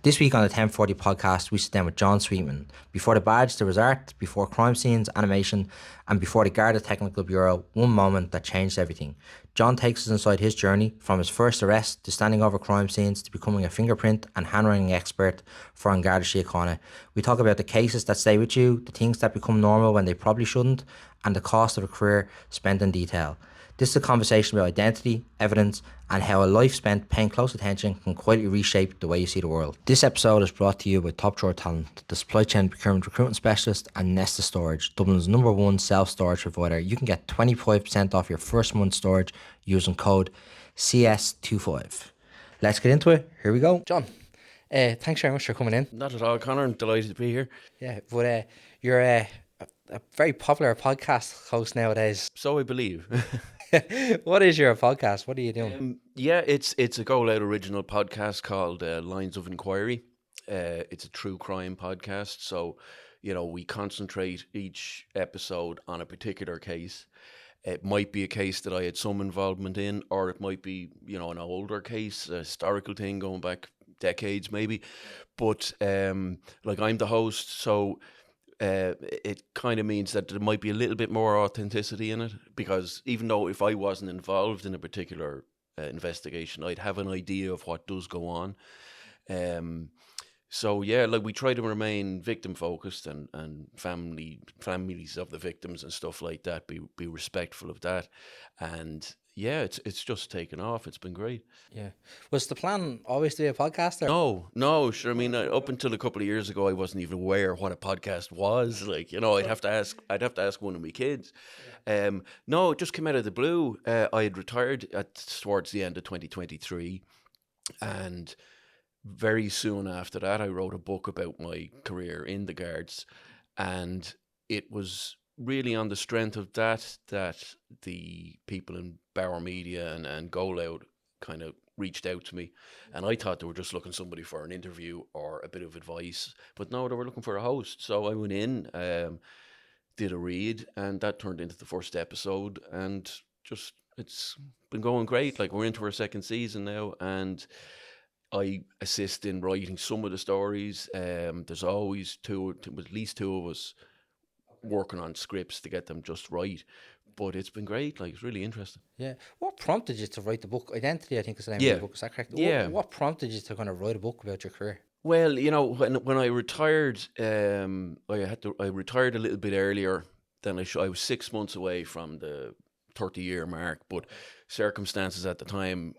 This week on the 1040 podcast, we sit down with John Sweetman. Before the badge, there was art. Before crime scenes, animation. And before the Garda Technical Bureau, one moment that changed everything. John takes us inside his journey from his first arrest to standing over crime scenes to becoming a fingerprint and handwriting expert for An Garda Síochána. We talk about the cases that stay with you, the things that become normal when they probably shouldn't, and the cost of a career spent in detail. This is a conversation about identity, evidence, and how a life spent paying close attention can quietly reshape the way you see the world. This episode is brought to you by Top Drawer Talent, the supply chain procurement recruitment specialist, and Nesta Storage, Dublin's #1 self-storage provider. You can get 25% off your first month storage using code CS25. Let's get into it. Here we go. John, thanks very much for coming in. Not at all, Connor. I'm delighted to be here. Yeah, but you're a very popular podcast host nowadays. So I believe. What is your podcast? What are you doing? It's a Go Loud original podcast called Lines of Enquiry. It's a true crime podcast. So, we concentrate each episode on a particular case. It might be a case that I had some involvement in, or it might be, an older case, a historical thing going back decades maybe. But I'm the host, so it kind of means that there might be a little bit more authenticity in it, because even though if I wasn't involved in a particular investigation, I'd have an idea of what does go on. We try to remain victim focused and families of the victims and stuff like that, be respectful of that. And it's just taken off. It's been great. Yeah. Was the plan always to be a podcaster? No, sure. I mean, up until a couple of years ago, I wasn't even aware what a podcast was. I'd have to ask one of my kids. No, it just came out of the blue. I had retired towards the end of 2023, and very soon after that, I wrote a book about my career in the Guards, and it was really on the strength of that the people in Bauer Media and Go Loud kind of reached out to me, and I thought they were just looking somebody for an interview or a bit of advice, but no, they were looking for a host. So I went in, did a read, and that turned into the first episode, and just it's been going great. We're into our second season now, and I assist in writing some of the stories. There's always at least two of us working on scripts to get them just right. But it's been great. It's really interesting. Yeah. What prompted you to write the book? Identity, I think, is the name of the book. Is that correct? Yeah. What prompted you to kind of write a book about your career? Well, when I retired, I retired a little bit earlier than I was 6 months away from the 30-year mark, but circumstances at the time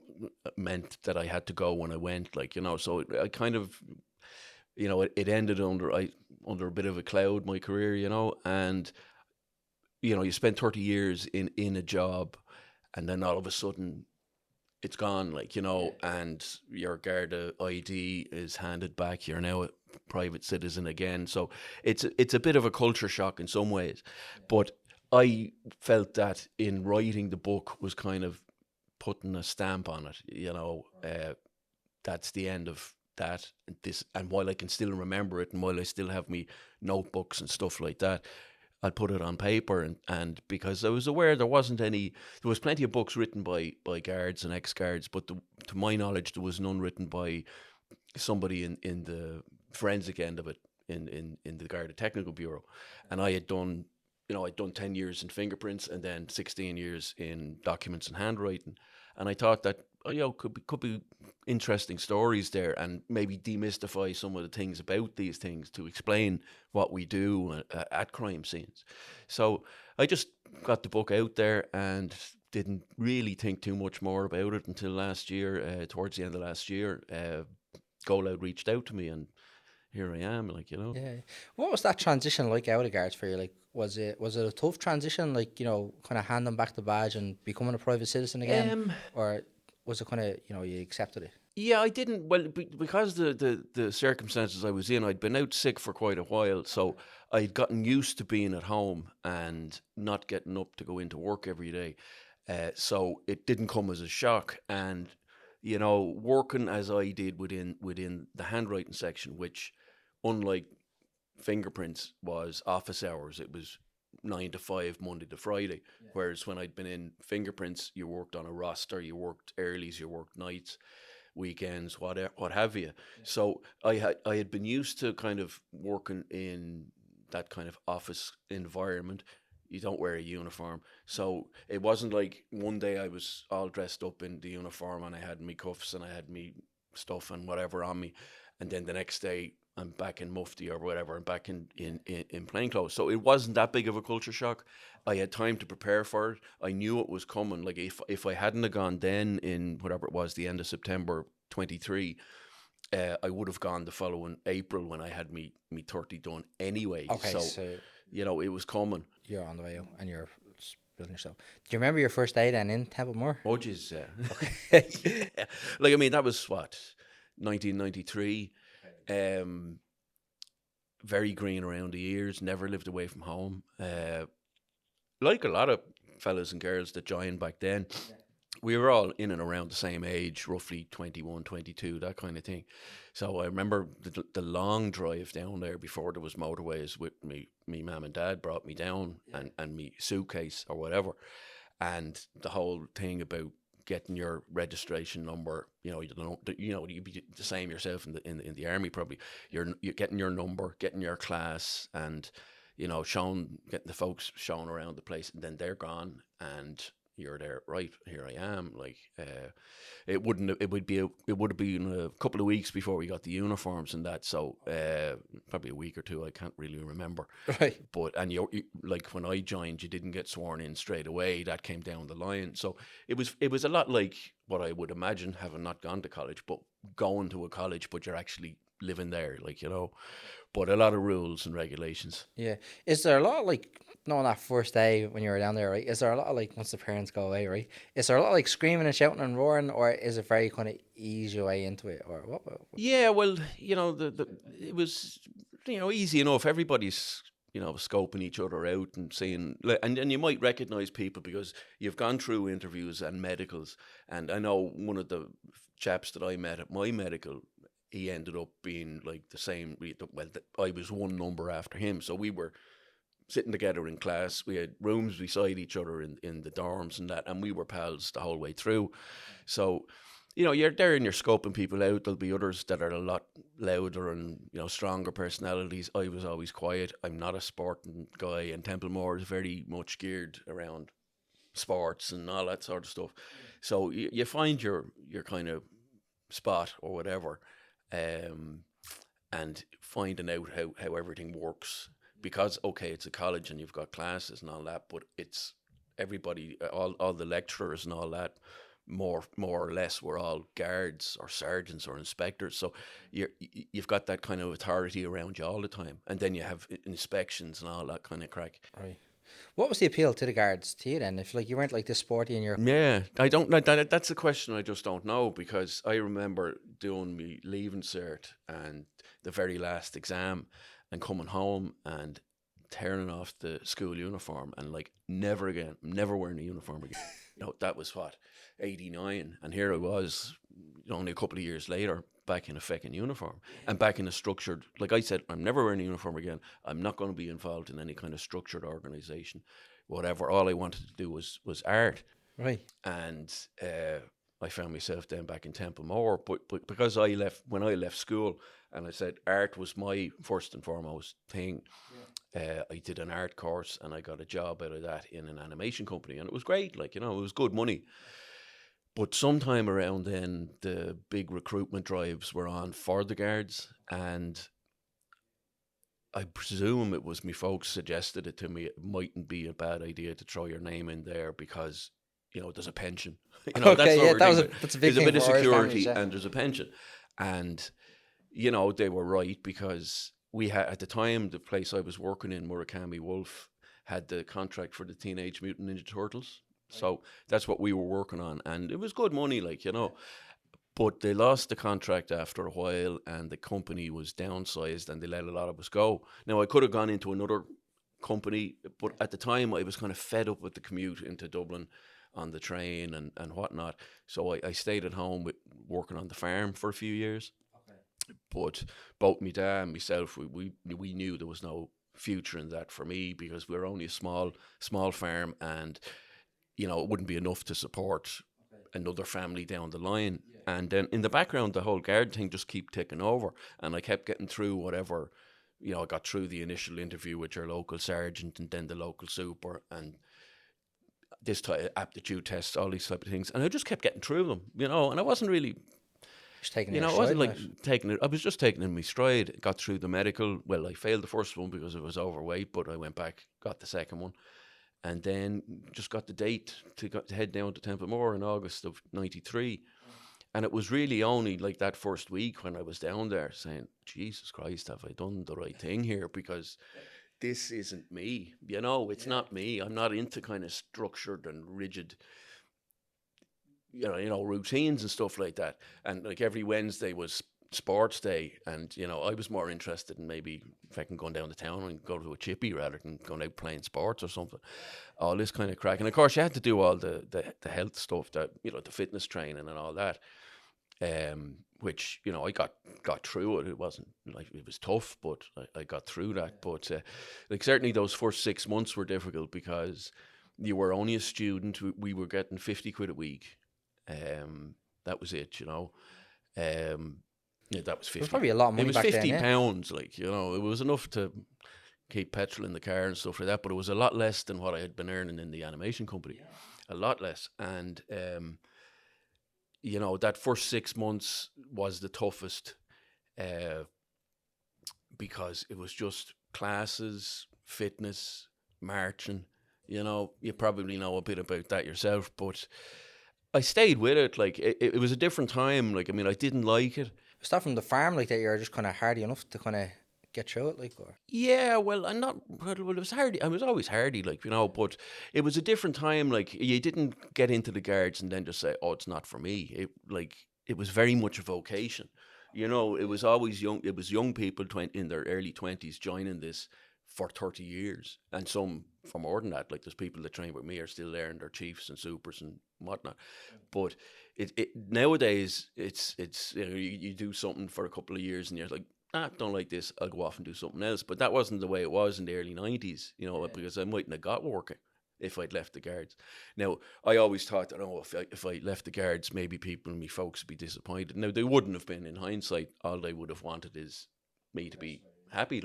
meant that I had to go when I went. So I kind of, it ended under a bit of a cloud, my career, and you spend 30 years in a job, and then all of a sudden it's gone, and your Garda ID is handed back. You're now a private citizen again. So it's a bit of a culture shock in some ways, but I felt that in writing the book was kind of putting a stamp on it. That's the end of that. And while I can still remember it, and while I still have me notebooks and stuff like that, I'll put it on paper, and because I was aware there was plenty of books written by guards and ex-guards, but to my knowledge there was none written by somebody in the forensic end of it, in the Garda Technical Bureau. And I had done 10 years in fingerprints and then 16 years in documents and handwriting, and I thought that could be interesting stories there, and maybe demystify some of the things about these things to explain what we do at crime scenes. So I just got the book out there and didn't really think too much more about it until last year. Towards the end of last year, Go Loud reached out to me, and here I am. Yeah. What was that transition like out of Guards for you? Was it a tough transition? Kind of handing back the badge and becoming a private citizen again, or was it kind of you accepted it? Yeah, I didn't. Well, because the circumstances I was in, I'd been out sick for quite a while, so I'd gotten used to being at home and not getting up to go into work every day. So it didn't come as a shock, and working as I did within the handwriting section, which, unlike fingerprints, was office hours. It was 9 to 5, Monday to Friday. Whereas when I'd been in fingerprints, you worked on a roster, you worked earlies, you worked nights. weekends, what have you. So I had been used to kind of working in that kind of office environment. You don't wear a uniform, so it wasn't like one day I was all dressed up in the uniform and I had me cuffs and I had me stuff and whatever on me, and then the next day I'm back in mufti or whatever, and back in plain clothes. So it wasn't that big of a culture shock. I had time to prepare for it. I knew it was coming. Like if I hadn't have gone then in whatever it was, the end of September 23, I would have gone the following April when I had me 30 done anyway. Okay, So, so it was coming. you're on the way out and you're building yourself. Do you remember your first day then in Templemore? Oh, geez, yeah. Like, I mean, that was what, 1993. Very green around the ears, never lived away from home. Like a lot of fellas and girls that joined back then, we were all in and around the same age, roughly 21, 22, that kind of thing. So I remember the long drive down there before there was motorways with me mum and dad brought me down and me suitcase or whatever. And the whole thing about getting your registration number, you'd be the same yourself in the army probably. You're getting your number, getting your class, and getting the folks shown around the place, and then they're gone, and you're there. Right, here I am. Like, it would have been a couple of weeks before we got the uniforms and that. So probably a week or two. I can't really remember. Right. But like when I joined, you didn't get sworn in straight away. That came down the line. So it was a lot like what I would imagine, having not gone to college, but going to a college, but you're actually living there, like, but a lot of rules and regulations. Yeah. Is there a lot of, like, on that first day when you were down there, right? Is there a lot of, like, once the parents go away, right? Is there a lot of, like, screaming and shouting and roaring, or is it very kind of ease your way into it, or what? Yeah, well, it was, easy enough. Everybody's, scoping each other out and seeing, and you might recognize people because you've gone through interviews and medicals. And I know one of the chaps that I met at my medical, he ended up being like the same. I was one number after him, so we were sitting together in class. We had rooms beside each other in the dorms and that, and we were pals the whole way through. So, you're there and you're scoping people out. There'll be others that are a lot louder and, stronger personalities. I was always quiet. I'm not a sporting guy, and Templemore is very much geared around sports and all that sort of stuff. So you find your kind of spot or whatever, and finding out how everything works. Because, okay, it's a college and you've got classes and all that, but it's everybody, all the lecturers and all that, more or less, were all guards or sergeants or inspectors. So you've got that kind of authority around you all the time. And then you have inspections and all that kind of crack. Right. What was the appeal to the guards to you then? If, like, you weren't like this sporty and you're... Yeah, I don't know. That's a question I just don't know, because I remember doing me leaving cert and the very last exam and coming home and tearing off the school uniform and, like, never again, never wearing a uniform again. That was what, 89, and here I was only a couple of years later back in a fucking uniform and back in a structured, like I said, I'm never wearing a uniform again. I'm not going to be involved in any kind of structured organization, whatever. All I wanted to do was art. Right. And I found myself then back in Templemore, but because when I left school, and I said art was my first and foremost thing. I did an art course and I got a job out of that in an animation company, and it was great. Like, it was good money. But sometime around then, the big recruitment drives were on for the guards, and I presume it was me folks suggested it to me. It mightn't be a bad idea to throw your name in there because, there's a pension. Okay, that's that's a big thing. There's a bit of for Irish security families, yeah. and there's a pension. And, they were right, because we had, at the time, the place I was working in, Murakami Wolf, had the contract for the Teenage Mutant Ninja Turtles. So that's what we were working on. And it was good money, like, But they lost the contract after a while, and the company was downsized, and they let a lot of us go. Now, I could have gone into another company, but at the time I was kind of fed up with the commute into Dublin on the train and whatnot. So I stayed at home working on the farm for a few years. But both me dad and myself, we knew there was no future in that for me, because we were only a small farm, and it wouldn't be enough to support another family down the line. And then in the background, the whole guard thing just kept ticking over. And I kept getting through whatever, I got through the initial interview with your local sergeant and then the local super and this type aptitude tests, all these type of things. And I just kept getting through them, and I wasn't really, Just taking it your wasn't stride like on it. taking it. I was just taking it in my stride. Got through the medical. Well, I failed the first one because I was overweight, but I went back, got the second one, and then just got the date to head down to Templemore in August of '93. And it was really only like that first week when I was down there saying, Jesus Christ, have I done the right thing here? Because this isn't me. It's not me. I'm not into kind of structured and rigid, routines and stuff like that. And like every Wednesday was sports day, and I was more interested in maybe if I can go down to town and go to a chippy rather than going out playing sports or something. All this kind of crack, and of course you had to do all the health stuff, that the fitness training and all that. Which I got through it. It wasn't like it was tough, but I got through that. But like certainly those first 6 months were difficult because you were only a student. We were getting 50 quid a week. That was it, yeah, that was 50. It was probably a lot of money It was back then, 50 yeah. pounds, it was enough to keep petrol in the car and stuff like that, but it was a lot less than what I had been earning in the animation company. A lot less. And that first 6 months was the toughest because it was just classes, fitness, marching. You probably know a bit about that yourself, but I stayed with it. Like it was a different time. Like, I mean, I didn't like it. Was that from the farm, like, that you're just kind of hardy enough to kind of get through it, like, or? Yeah, well, I'm not. Well, it was hardy. I was always hardy, but it was a different time. Like, you didn't get into the guards and then just say, "Oh, it's not for me." It was very much a vocation. It was always young. It was young people in their early 20s joining this for 30 years, and some for more than that. Like, there's people that train with me are still there, and they're chiefs and supers and whatnot. But it nowadays it's you do something for a couple of years and you're like, don't like this, I'll go off and do something else. But that wasn't the way it was in the early 90s, because I mightn't have got working if I'd left the guards. Now, I always thought that, if I left the guards, maybe people and me folks would be disappointed. Now, they wouldn't have been in hindsight. All they would have wanted is me to be happy,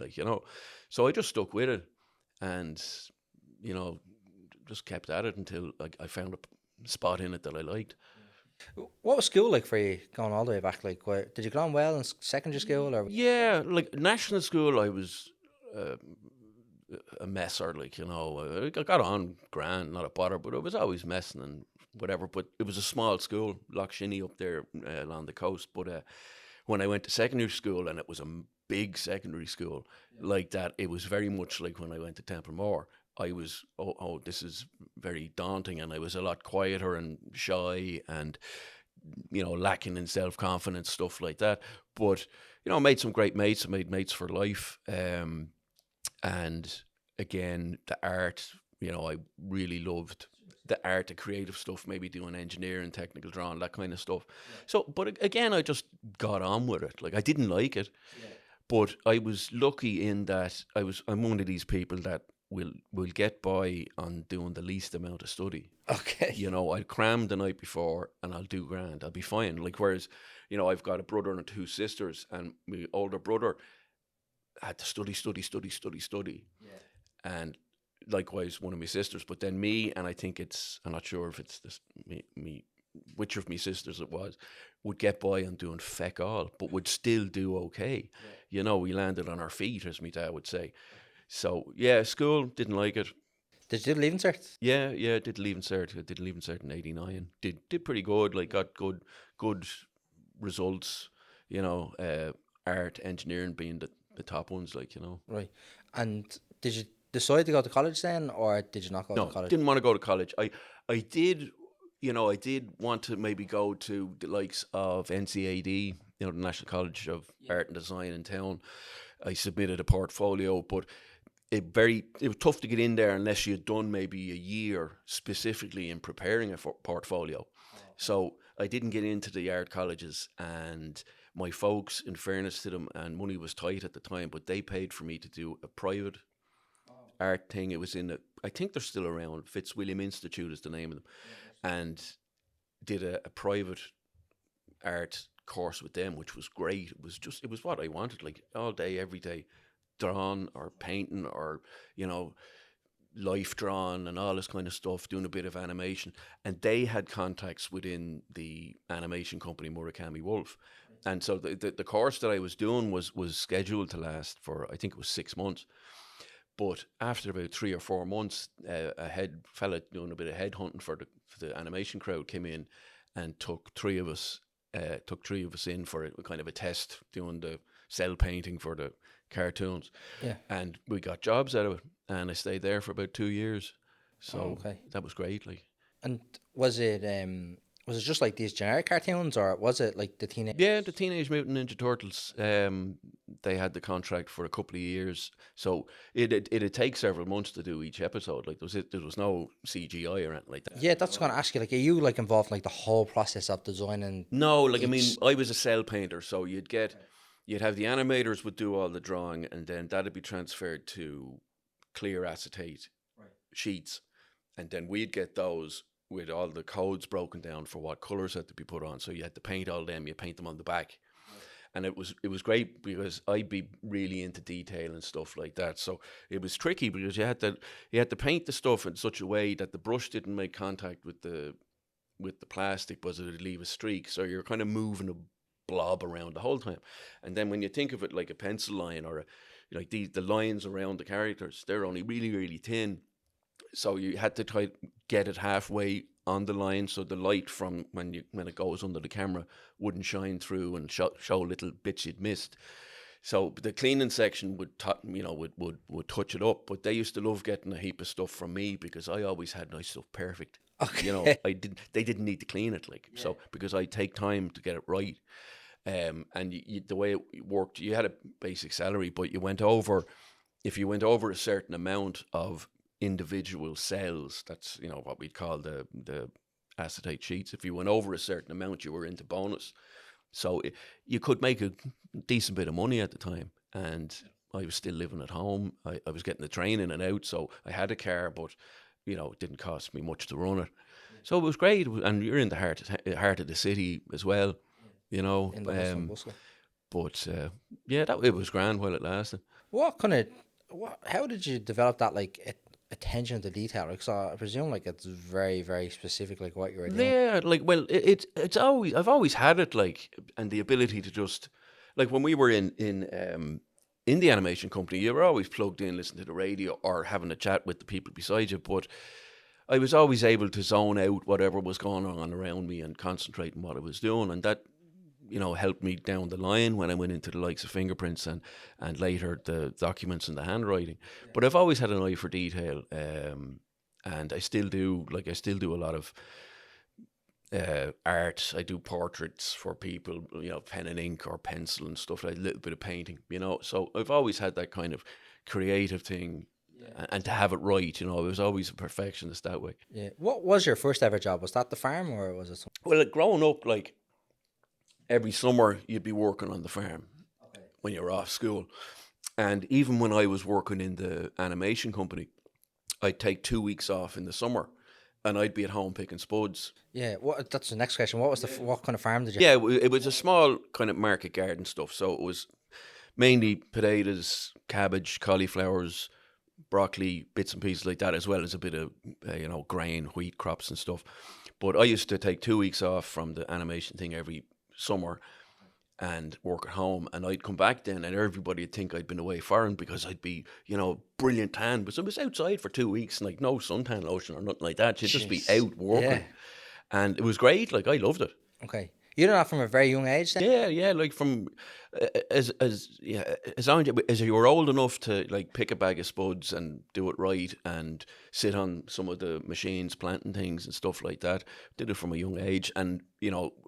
So I just stuck with it and, just kept at it until I found a spot in it that I liked. What was school like for you, going all the way back? Like, did you get on well in secondary school, or? Yeah, like national school, I was a messer. I got on grand, not a bother, but I was always messing and whatever. But it was a small school, Lochshinny up there along the coast. But when I went to secondary school, and it was a big secondary school like that, it was very much like when I went to Templemore. I was, this is very daunting, and I was a lot quieter and shy and, lacking in self-confidence, stuff like that. But, I made some great mates. I made mates for life. And again, the art, I really loved the art, the creative stuff, maybe doing engineering, technical drawing, that kind of stuff. So, but again, I just got on with it. Like, I didn't like it, but I was lucky in that I'm one of these people that will get by on doing the least amount of study. Okay. I'll cram the night before and I'll do grand. I'll be fine. Like, whereas, I've got a brother and 2 sisters, and my older brother had to study. Yeah. And likewise, one of my sisters. But then me, and I think I'm not sure if it's this, me, which of my sisters it was, would get by on doing feck all, but would still do okay. Yeah. We landed on our feet, as my dad would say. So, yeah, school, didn't like it. Did you do the Leaving Cert? Yeah, did Leaving Cert. I did Leaving Cert in '89. Did pretty good. Like, got good results. Art, engineering being the top ones. Right. And did you decide to go to college then, or did you not go No, to college? didn't want to go to college. I did. I did want to maybe go to the likes of NCAD. The National College of Art and Design in town. I submitted a portfolio, but it was tough to get in there unless you had done maybe a year specifically in preparing a portfolio. So I didn't get into the art colleges, and my folks, in fairness to them, and money was tight at the time, but they paid for me to do a private art thing. It was I think they're still around. Fitzwilliam Institute is the name of them. And did a private art course with them, which was great. It was what I wanted, like all day, every day, drawing or painting or, you know, life drawn and all this kind of stuff, doing a bit of animation. And they had contacts within the animation company Murakami Wolf. And so the course that I was doing was scheduled to last for, I think it was 6 months. But after about 3 or 4 months, a head fella doing a bit of headhunting for the animation crowd came in and took three of us in for a kind of a test, doing the cell painting for the cartoons. Yeah. And we got jobs out of it, and I stayed there for about 2 years. So that was great. Like, and was it just like these generic cartoons, or was it like the teenage? Yeah, the Teenage Mutant Ninja Turtles. They had the contract for a couple of years, so it'd take several months to do each episode. Like there was no CGI or anything like that. Yeah, that's what I ask you. Like, are you like involved in like the whole process of designing? No, like I mean, I was a cell painter, so you'd have the animators would do all the drawing, and then that'd be transferred to clear acetate sheets, and then we'd get those with all the codes broken down for what colours had to be put on. So you had to paint all them, you paint them on the back. And it was great because I'd be really into detail and stuff like that. So it was tricky because you had to paint the stuff in such a way that the brush didn't make contact with the plastic, but it would leave a streak. So you're kind of moving a blob around the whole time. And then when you think of it like a pencil line or like the lines around the characters, they're only really, really thin. So you had to try to get it halfway on the line, so the light from when it goes under the camera wouldn't shine through and show little bits you'd missed. So the cleaning section would touch it up, but they used to love getting a heap of stuff from me because I always had nice stuff perfect. Okay. You know, they didn't need to clean it, like, so because I take time to get it right. And the way it worked, you had a basic salary, but if you went over a certain amount of individual cells, that's, you know, what we'd call the acetate sheets. If you went over a certain amount, you were into bonus. So you could make a decent bit of money at the time, and I was still living at home. I was getting the train in and out, so I had a car, but, you know, it didn't cost me much to run it. So it was great, and you're in the heart of the city as well, you know. In the hustle and bustle. But it was grand while it lasted. How did you develop that, like, attention to detail? Like, so I presume like it's very, very specific, like what you were doing. Yeah, like, well, it's always, I've always had it, like, and the ability to just, like, when we were in the animation company, you were always plugged in, listening to the radio or having a chat with the people beside you. But I was always able to zone out whatever was going on around me and concentrate on what I was doing, and that, you know, helped me down the line when I went into the likes of fingerprints and later the documents and the handwriting. But I've always had an eye for detail, and I still do. Like, I still do a lot of art. I do portraits for people, you know, pen and ink or pencil and stuff, like a little bit of painting, you know. So I've always had that kind of creative thing, and to have it right, you know, I was always a perfectionist that way. Yeah. What was your first ever job? Was that the farm, or was it something? Well, like, growing up, like, every summer you'd be working on the farm when you were off school. And even when I was working in the animation company, I'd take 2 weeks off in the summer and I'd be at home picking spuds. Yeah, that's the next question. What kind of farm did you have? Yeah, it was a small kind of market garden stuff. So it was mainly potatoes, cabbage, cauliflowers, broccoli, bits and pieces like that, as well as a bit of, grain, wheat crops and stuff. But I used to take 2 weeks off from the animation thing every summer and work at home, and I'd come back then and everybody would think I'd been away foreign because I'd be, brilliant tan, but I was outside for 2 weeks and like no suntan lotion or nothing like that. You'd just be out working, and it was great. Like, I loved it. Okay. You did that from a very young age then? Yeah, like from as long as you were old enough to, like, pick a bag of spuds and do it right and sit on some of the machines planting things and stuff like that. Did it from a young age, and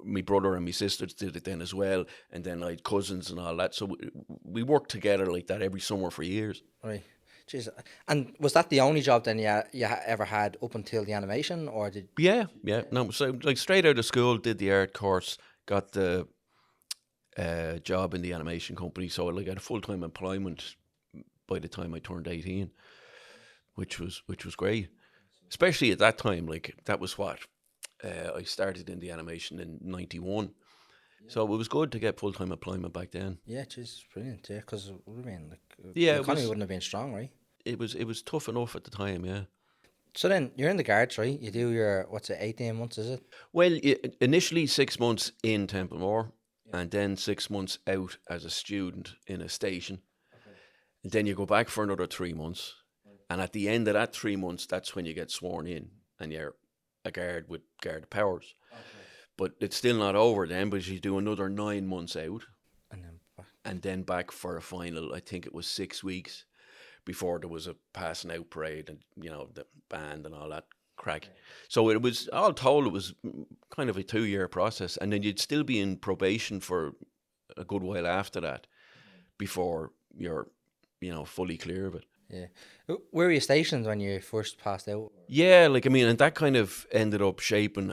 my brother and my sisters did it then as well, and then I had cousins and all that. So we worked together like that every summer for years. Right. Jeez. And was that the only job then you ever had up until the animation, or did? Yeah. No, so like straight out of school, did the art course, got the job in the animation company. So I had full-time employment by the time I turned 18, which was great, especially at that time. Like, that was what I started in the animation in 91. So it was good to get full-time employment back then. Yeah, it's brilliant. Yeah, because I mean, like, Yeah, the economy wouldn't have been strong, right? it was tough enough at the time, yeah. So then you're in the Guards, right? You do your, what's it, 18 months, is it? Well, initially 6 months in Templemore, and then 6 months out as a student in a station. And then you go back for another 3 months. And at the end of that 3 months, that's when you get sworn in and you're a guard with Garda powers. But it's still not over then, because you do another 9 months out And then back. and then back for a final. I think it was 6 weeks before there was a passing out parade and, the band and all that crack. So it was, all told, it was kind of a 2-year process. And then you'd still be in probation for a good while after that before you're, fully clear of it. Yeah. Where were you stationed when you first passed out? Yeah, and that kind of ended up shaping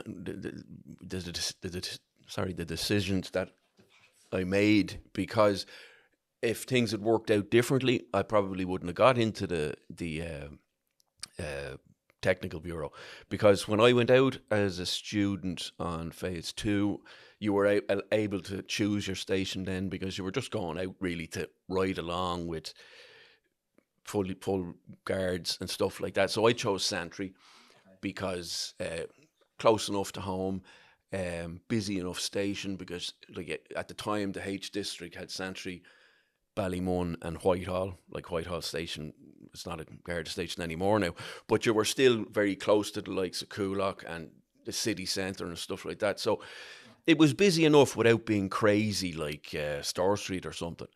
the decisions that I made, because if things had worked out differently, I probably wouldn't have got into the Technical Bureau, because when I went out as a student on phase 2, you were able to choose your station then, because you were just going out really to ride along with full guards and stuff like that. So I chose Santry because close enough to home, busy enough station, because at the time the H district had Santry, Ballymun and Whitehall. Like Whitehall station, it's not a Garda station anymore now, but you were still very close to the likes of Coolock and the city centre and stuff like that. So it was busy enough without being crazy like Store Street or something.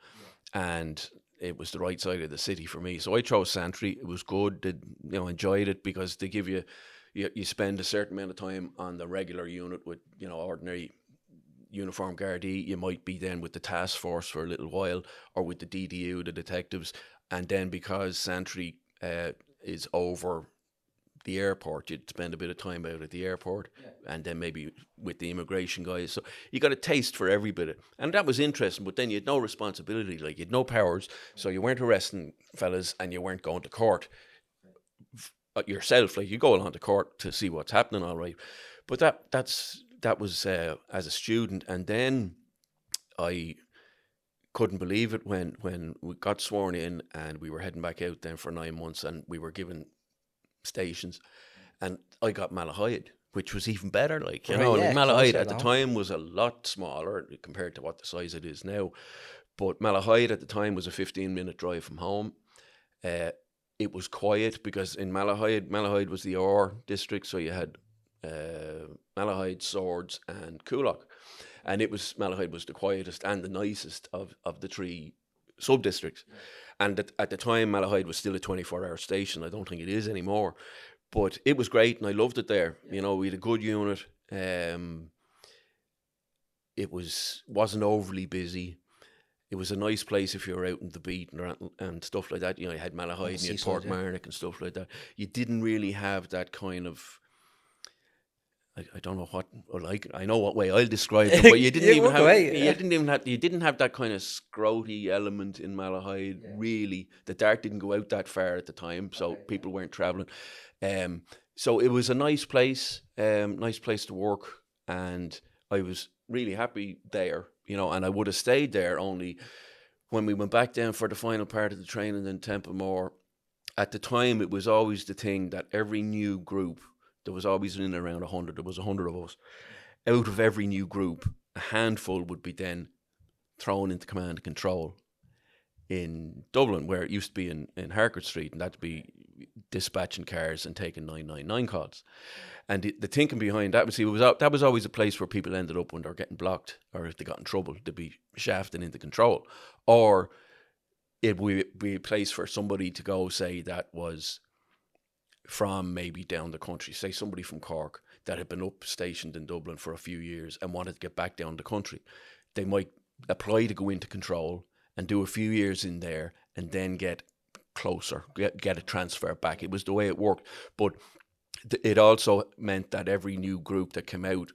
And it was the right side of the city for me. So I chose Santry. It was good. Enjoyed it, because they give you spend a certain amount of time on the regular unit with, ordinary uniform Gardaí. You might be then with the task force for a little while, or with the DDU, the detectives. And then because Santry is over the airport, you'd spend a bit of time out at the airport, and then maybe with the immigration guys. So you got a taste for every bit. And that was interesting, but then you had no responsibility, like you had no powers, so you weren't arresting fellas and you weren't going to court yourself. Like you go along to court to see what's happening, all right. But that was as a student. And then I couldn't believe it when we got sworn in and we were heading back out then for 9 months, and we were given stations, and I got Malahide, which was even better. Malahide at the time was a lot smaller compared to what the size it is now, but Malahide at the time was a 15-minute drive from home. It was quiet, because in Malahide was the Orr district, so you had Malahide, Swords and Coolock, and Malahide was the quietest and the nicest of the 3 sub-districts. And at the time, Malahide was still a 24-hour station. I don't think it is anymore. But it was great, and I loved it there. We had a good unit. It wasn't overly busy. It was a nice place if you were out in the beat and stuff like that. You had Malahide and you had Portmarnock and stuff like that. You didn't really have that kind of... I don't know what, I know what way I'll describe it, but you didn't you didn't have that kind of scroty element in Malahide, really. The dart didn't go out that far at the time, so people weren't travelling. So it was a nice place to work, and I was really happy there, and I would have stayed there, only when we went back down for the final part of the training in Templemore. At the time, it was always the thing that every new group, there was always in around 100. There was 100 of us. Out of every new group, a handful would be then thrown into command and control in Dublin, where it used to be in Harcourt Street, and that'd be dispatching cars and taking 999 calls. And the thinking behind that that was always a place where people ended up when they were getting blocked, or if they got in trouble, they'd be shafted into control. Or it would be a place for somebody to go, say, that was from maybe down the country, say somebody from Cork that had been up stationed in Dublin for a few years and wanted to get back down the country. They might apply to go into control and do a few years in there and then get closer, get a transfer back. It was the way it worked. But it also meant that every new group that came out,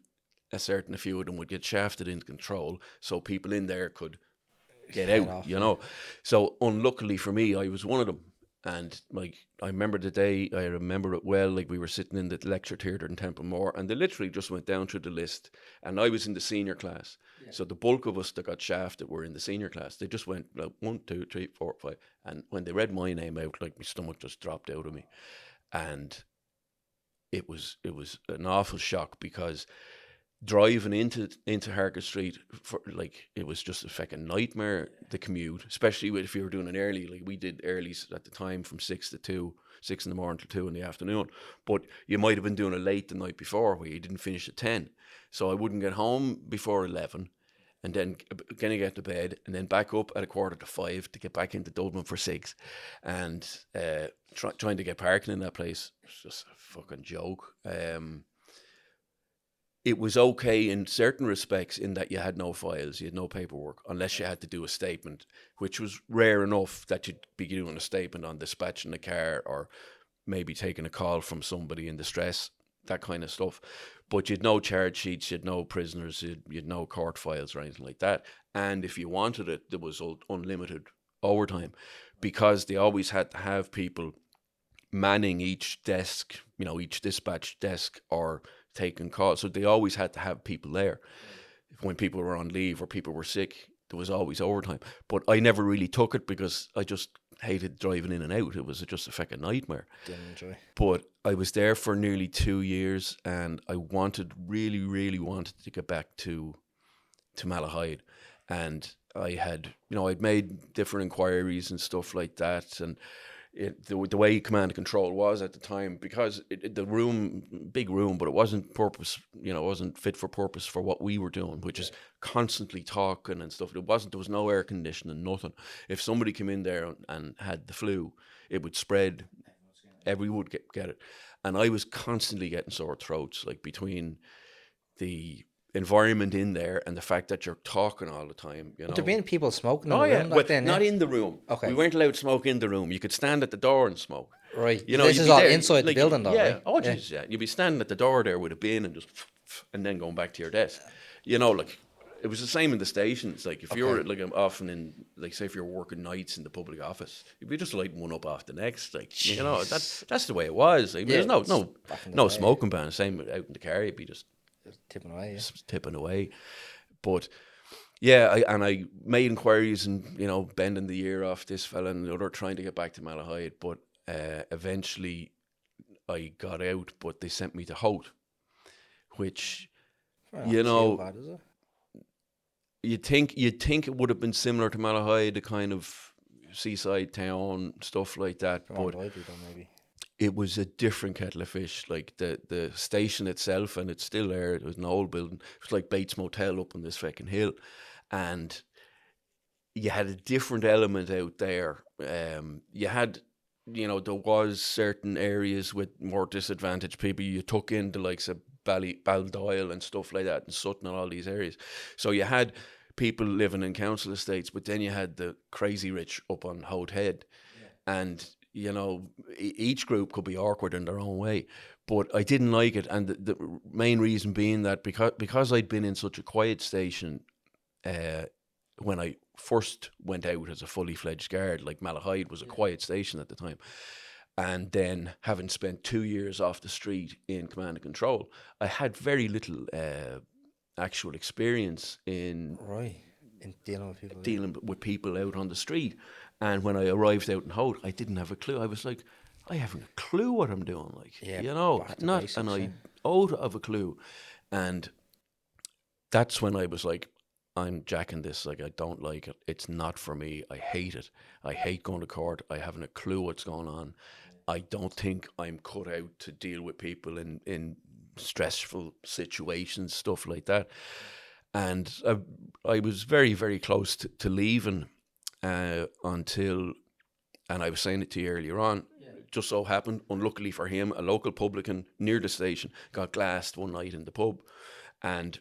a few of them would get shafted into control, so people in there could get out, So unluckily for me, I was one of them. And like, I remember the day, I remember it well, like we were sitting in the lecture theatre in Templemore, and they literally just went down through the list, and I was in the senior class. So the bulk of us that got shafted were in the senior class. They just went like 1, 2, 3, 4, 5. And when they read my name out, like my stomach just dropped out of me. And it was an awful shock, because driving into Harker Street, for like, it was just a fucking nightmare, the commute, especially if you were doing an early, like we did earlys at the time from 6 in the morning to 2 in the afternoon. But you might have been doing it late the night before, where you didn't finish at 10. So I wouldn't get home before 11, and then gonna get to bed, and then back up at 4:45 to get back into Dublin for 6, and trying to get parking in that place was just a fucking joke. It was okay in certain respects, in that you had no files, you had no paperwork, unless you had to do a statement, which was rare enough that you'd be doing a statement on dispatching a car, or maybe taking a call from somebody in distress, that kind of stuff. But you'd no charge sheets, you'd no prisoners, you'd no court files or anything like that. And if you wanted it, there was unlimited overtime, because they always had to have people manning each desk, each dispatch desk, or taking calls. So they always had to have people there. When people were on leave or people were sick, there was always overtime. But I never really took it, because I just hated driving in and out. It was just a fucking nightmare. Didn't enjoy. But I was there for nearly 2 years, and I really, really wanted to get back to Malahide. And I had, I'd made different inquiries and stuff like that, and the way command and control was at the time, because the room, big room, but it wasn't it wasn't fit for purpose for what we were doing, which is constantly talking and stuff. There was no air conditioning, nothing. If somebody came in there and had the flu, it would spread. Everyone would get it. And I was constantly getting sore throats, like, between the environment in there and the fact that you're talking all the time. But there been people smoking in Oh the yeah, room well, back then, not in the room. Okay. We weren't allowed to smoke in the room. You could stand at the door and smoke. Right. This is you'd be all there, inside the building, though, yeah. right? Oh, geez, yeah. You'd be standing at the door there with a bin and just, and then going back to your desk. Like, it was the same in the stations. Like, if you're, like, often in, like, say if you're working nights in the public office, you'd be just lighting one up off the next. Like, that's the way it was. Like, there's no smoking ban. Same out in the car, you'd be just tipping away. Just tipping away. But yeah, I made inquiries, and bending the ear off this fella and the other, trying to get back to Malahide. But eventually I got out, but they sent me to Hout, which Bad, is it? you'd think it would have been similar to Malahide, the kind of seaside town, stuff like that. But maybe. It was a different kettle of fish. Like, the station itself, and it's still there, it was an old building. It was like Bates Motel up on this fucking hill. And you had a different element out there. You had, there was certain areas with more disadvantaged people. You took in the likes of Baldoyle and stuff like that, and Sutton and all these areas. So you had people living in council estates, but then you had the crazy rich up on Hout Head. Yeah. And each group could be awkward in their own way, but I didn't like it. And the main reason being that because I'd been in such a quiet station when I first went out as a fully fledged guard, like Malahide was a quiet station at the time. And then, having spent 2 years off the street in command and control, I had very little actual experience in dealing with people out on the street. And when I arrived out in Hout, I didn't have a clue. I was like, I haven't a clue what I'm doing. Like, out of a clue. And that's when I was like, I'm jacking this. Like, I don't like it. It's not for me. I hate it. I hate going to court. I haven't a clue what's going on. I don't think I'm cut out to deal with people in stressful situations, stuff like that. And I was very, very close to leaving until, and I was saying it to you earlier on, just so happened, unluckily for him, a local publican near the station got glassed one night in the pub, and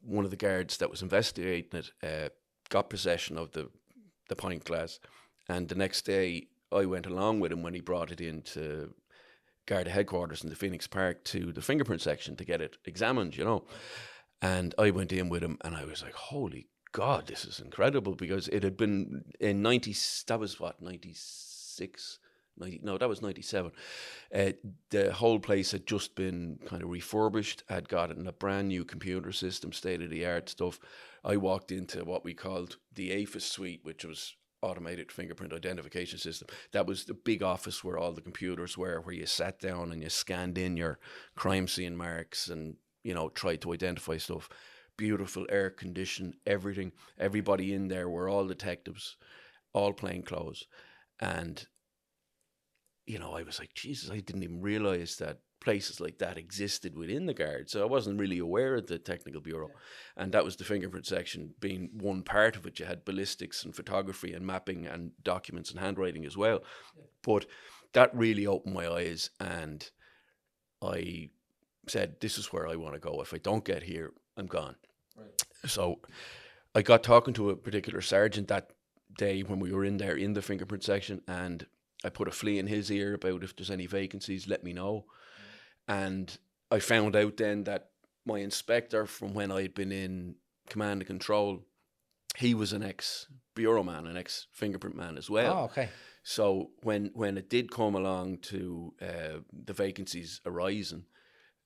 one of the guards that was investigating it got possession of the pint glass, and the next day I went along with him when he brought it into Garda headquarters in the Phoenix Park to the fingerprint section to get it examined, and I went in with him, and I was like, holy God, this is incredible, because it had been in 97, 96, 90, no, that was 97. The whole place had just been kind of refurbished, had gotten a brand new computer system, state-of-the-art stuff. I walked into what we called the APHIS suite, which was automated fingerprint identification system. That was the big office where all the computers were, where you sat down and you scanned in your crime scene marks and, you know, tried to identify stuff. Beautiful, air conditioned, everything. Everybody in there were all detectives, all plain clothes. And, you know, I was like, Jesus, I didn't even realize that places like that existed within the Guard. So I wasn't really aware of the Technical Bureau. Yeah. And that was the fingerprint section being one part of it. You had ballistics and photography and mapping and documents and handwriting as well. Yeah. But that really opened my eyes, and I said, this is where I want to go. If I don't get here, I'm gone. Right. So I got talking to a particular sergeant that day when we were in there in the fingerprint section, and I put a flea in his ear about if there's any vacancies, let me know. And I found out then that my inspector from when I'd been in command and control, he was an ex-bureau man, an ex-fingerprint man as well. Oh, okay. So when it did come along to the vacancies arising,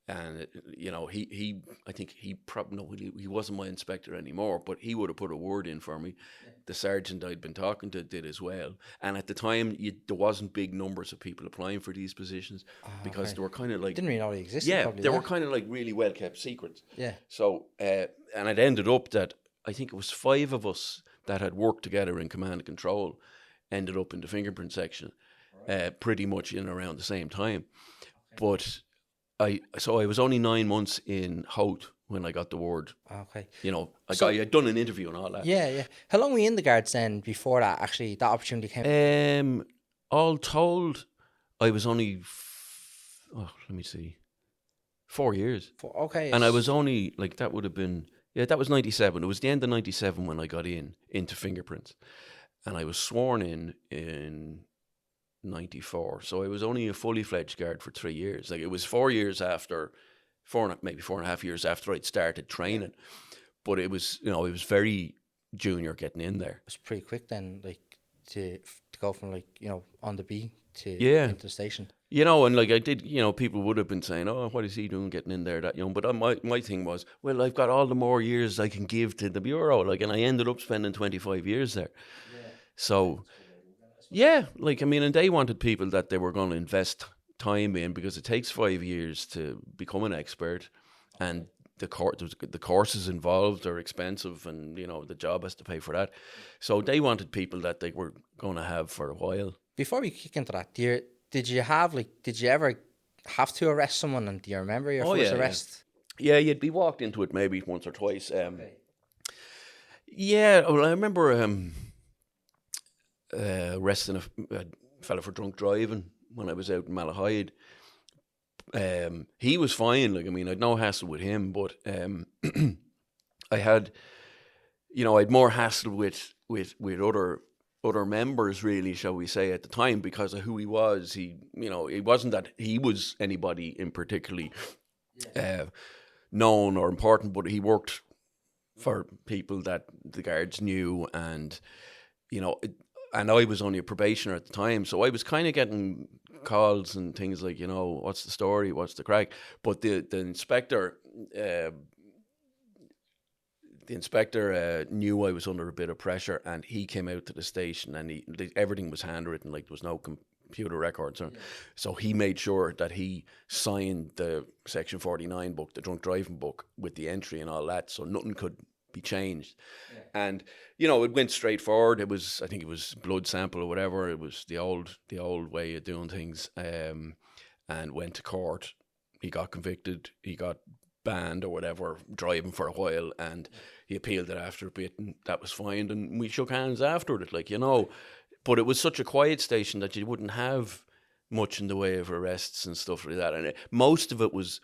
and you know, he I think he probably, no, he wasn't my inspector anymore, but he would have put a word in for me. Yeah. The sergeant I'd been talking to did as well. And at the time, there wasn't big numbers of people applying for these positions, because okay. they were kind of like, didn't really know they existed. Yeah, probably, they were kind of like really well kept secrets. Yeah. So and it ended up that I think it was 5 of us that had worked together in command and control ended up in the fingerprint section, right. Pretty much in around the same time. Okay. But I was only 9 months in Hout when I got the word. Okay. You know, I'd done an interview and all that. Yeah, yeah. How long were you in the Guards then before that actually that opportunity came? All told, I was only, let me see, 4 years. Okay. And I was only, like, that would have been, that was 97. It was the end of 97 when I got into fingerprints. And I was sworn in 94. So I was only a fully fledged Guard for 3 years. Like, it was 4 years after, maybe 4.5 years after I'd started training. But it was, you know, it was very junior getting in there. It was pretty quick then, like, to go from, like, you know, on the B to into the station. You know, and like I did, you know, people would have been saying, oh, what is he doing getting in there that young? But my thing was, well, I've got all the more years I can give to the Bureau. Like, and I ended up spending 25 years there. Yeah. So, yeah, like, I mean, and they wanted people that they were going to invest time in, because it takes 5 years to become an expert. And the courses involved are expensive, and, you know, the job has to pay for that. So they wanted people that they were going to have for a while. Before we kick into that, did you ever have to arrest someone, and do you remember your first arrest? Yeah, you'd be walked into it maybe once or twice. Okay. Yeah, well, I remember arresting a fella for drunk driving when I was out in Malahide. He was fine. Like, I mean, I'd no hassle with him, but I had, you know, I'd more hassle with other members, really, shall we say, at the time, because of who he was. He, you know, it wasn't that he was anybody in particularly known or important, but he worked for people that the Guards knew, and, you know, and I was only a probationer at the time, so I was kind of getting calls and things like, you know, what's the story, what's the crack? But the inspector, knew I was under a bit of pressure, and he came out to the station, and everything was handwritten, like there was no computer records. So he made sure that he signed the Section 49 book, the drunk driving book, with the entry and all that, so nothing could be changed. Yeah. And, you know, it went straight forward. I think it was blood sample or whatever. It was the old way of doing things. And went to court. He got convicted. He got banned or whatever, driving for a while, and he appealed it after a bit, and that was fine. And we shook hands after it, like, you know. But it was such a quiet station that you wouldn't have much in the way of arrests and stuff like that. And most of it was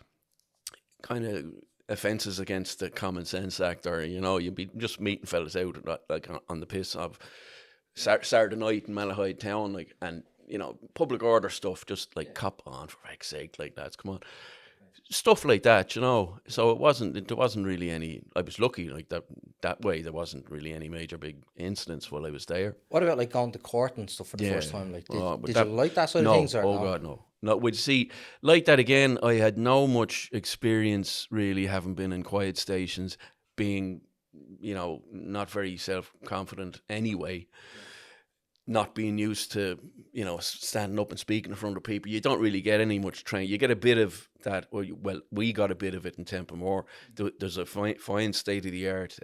kind of offences against the Common Sense Act, or, you know, you'd be just meeting fellas out like on the piss of Saturday night in Malahide town, like, and, you know, public order stuff, just like, cop on, for heck's sake, like, that's, come on. stuff like that, you know. So there wasn't really any. I was lucky like that way. There wasn't really any major big incidents while I was there. What about like going to court and stuff for the Yeah. first time? Like, But did you like that sort of no, things or oh no? God, no. No, would see like that again. I had no much experience really, having been in quiet stations, being, you know, not very self confident anyway. Not being used to, you know, standing up and speaking in front of people. You don't really get any much training. You get a bit of that. Well, we got a bit of it in Templemore. There's a fine state of the art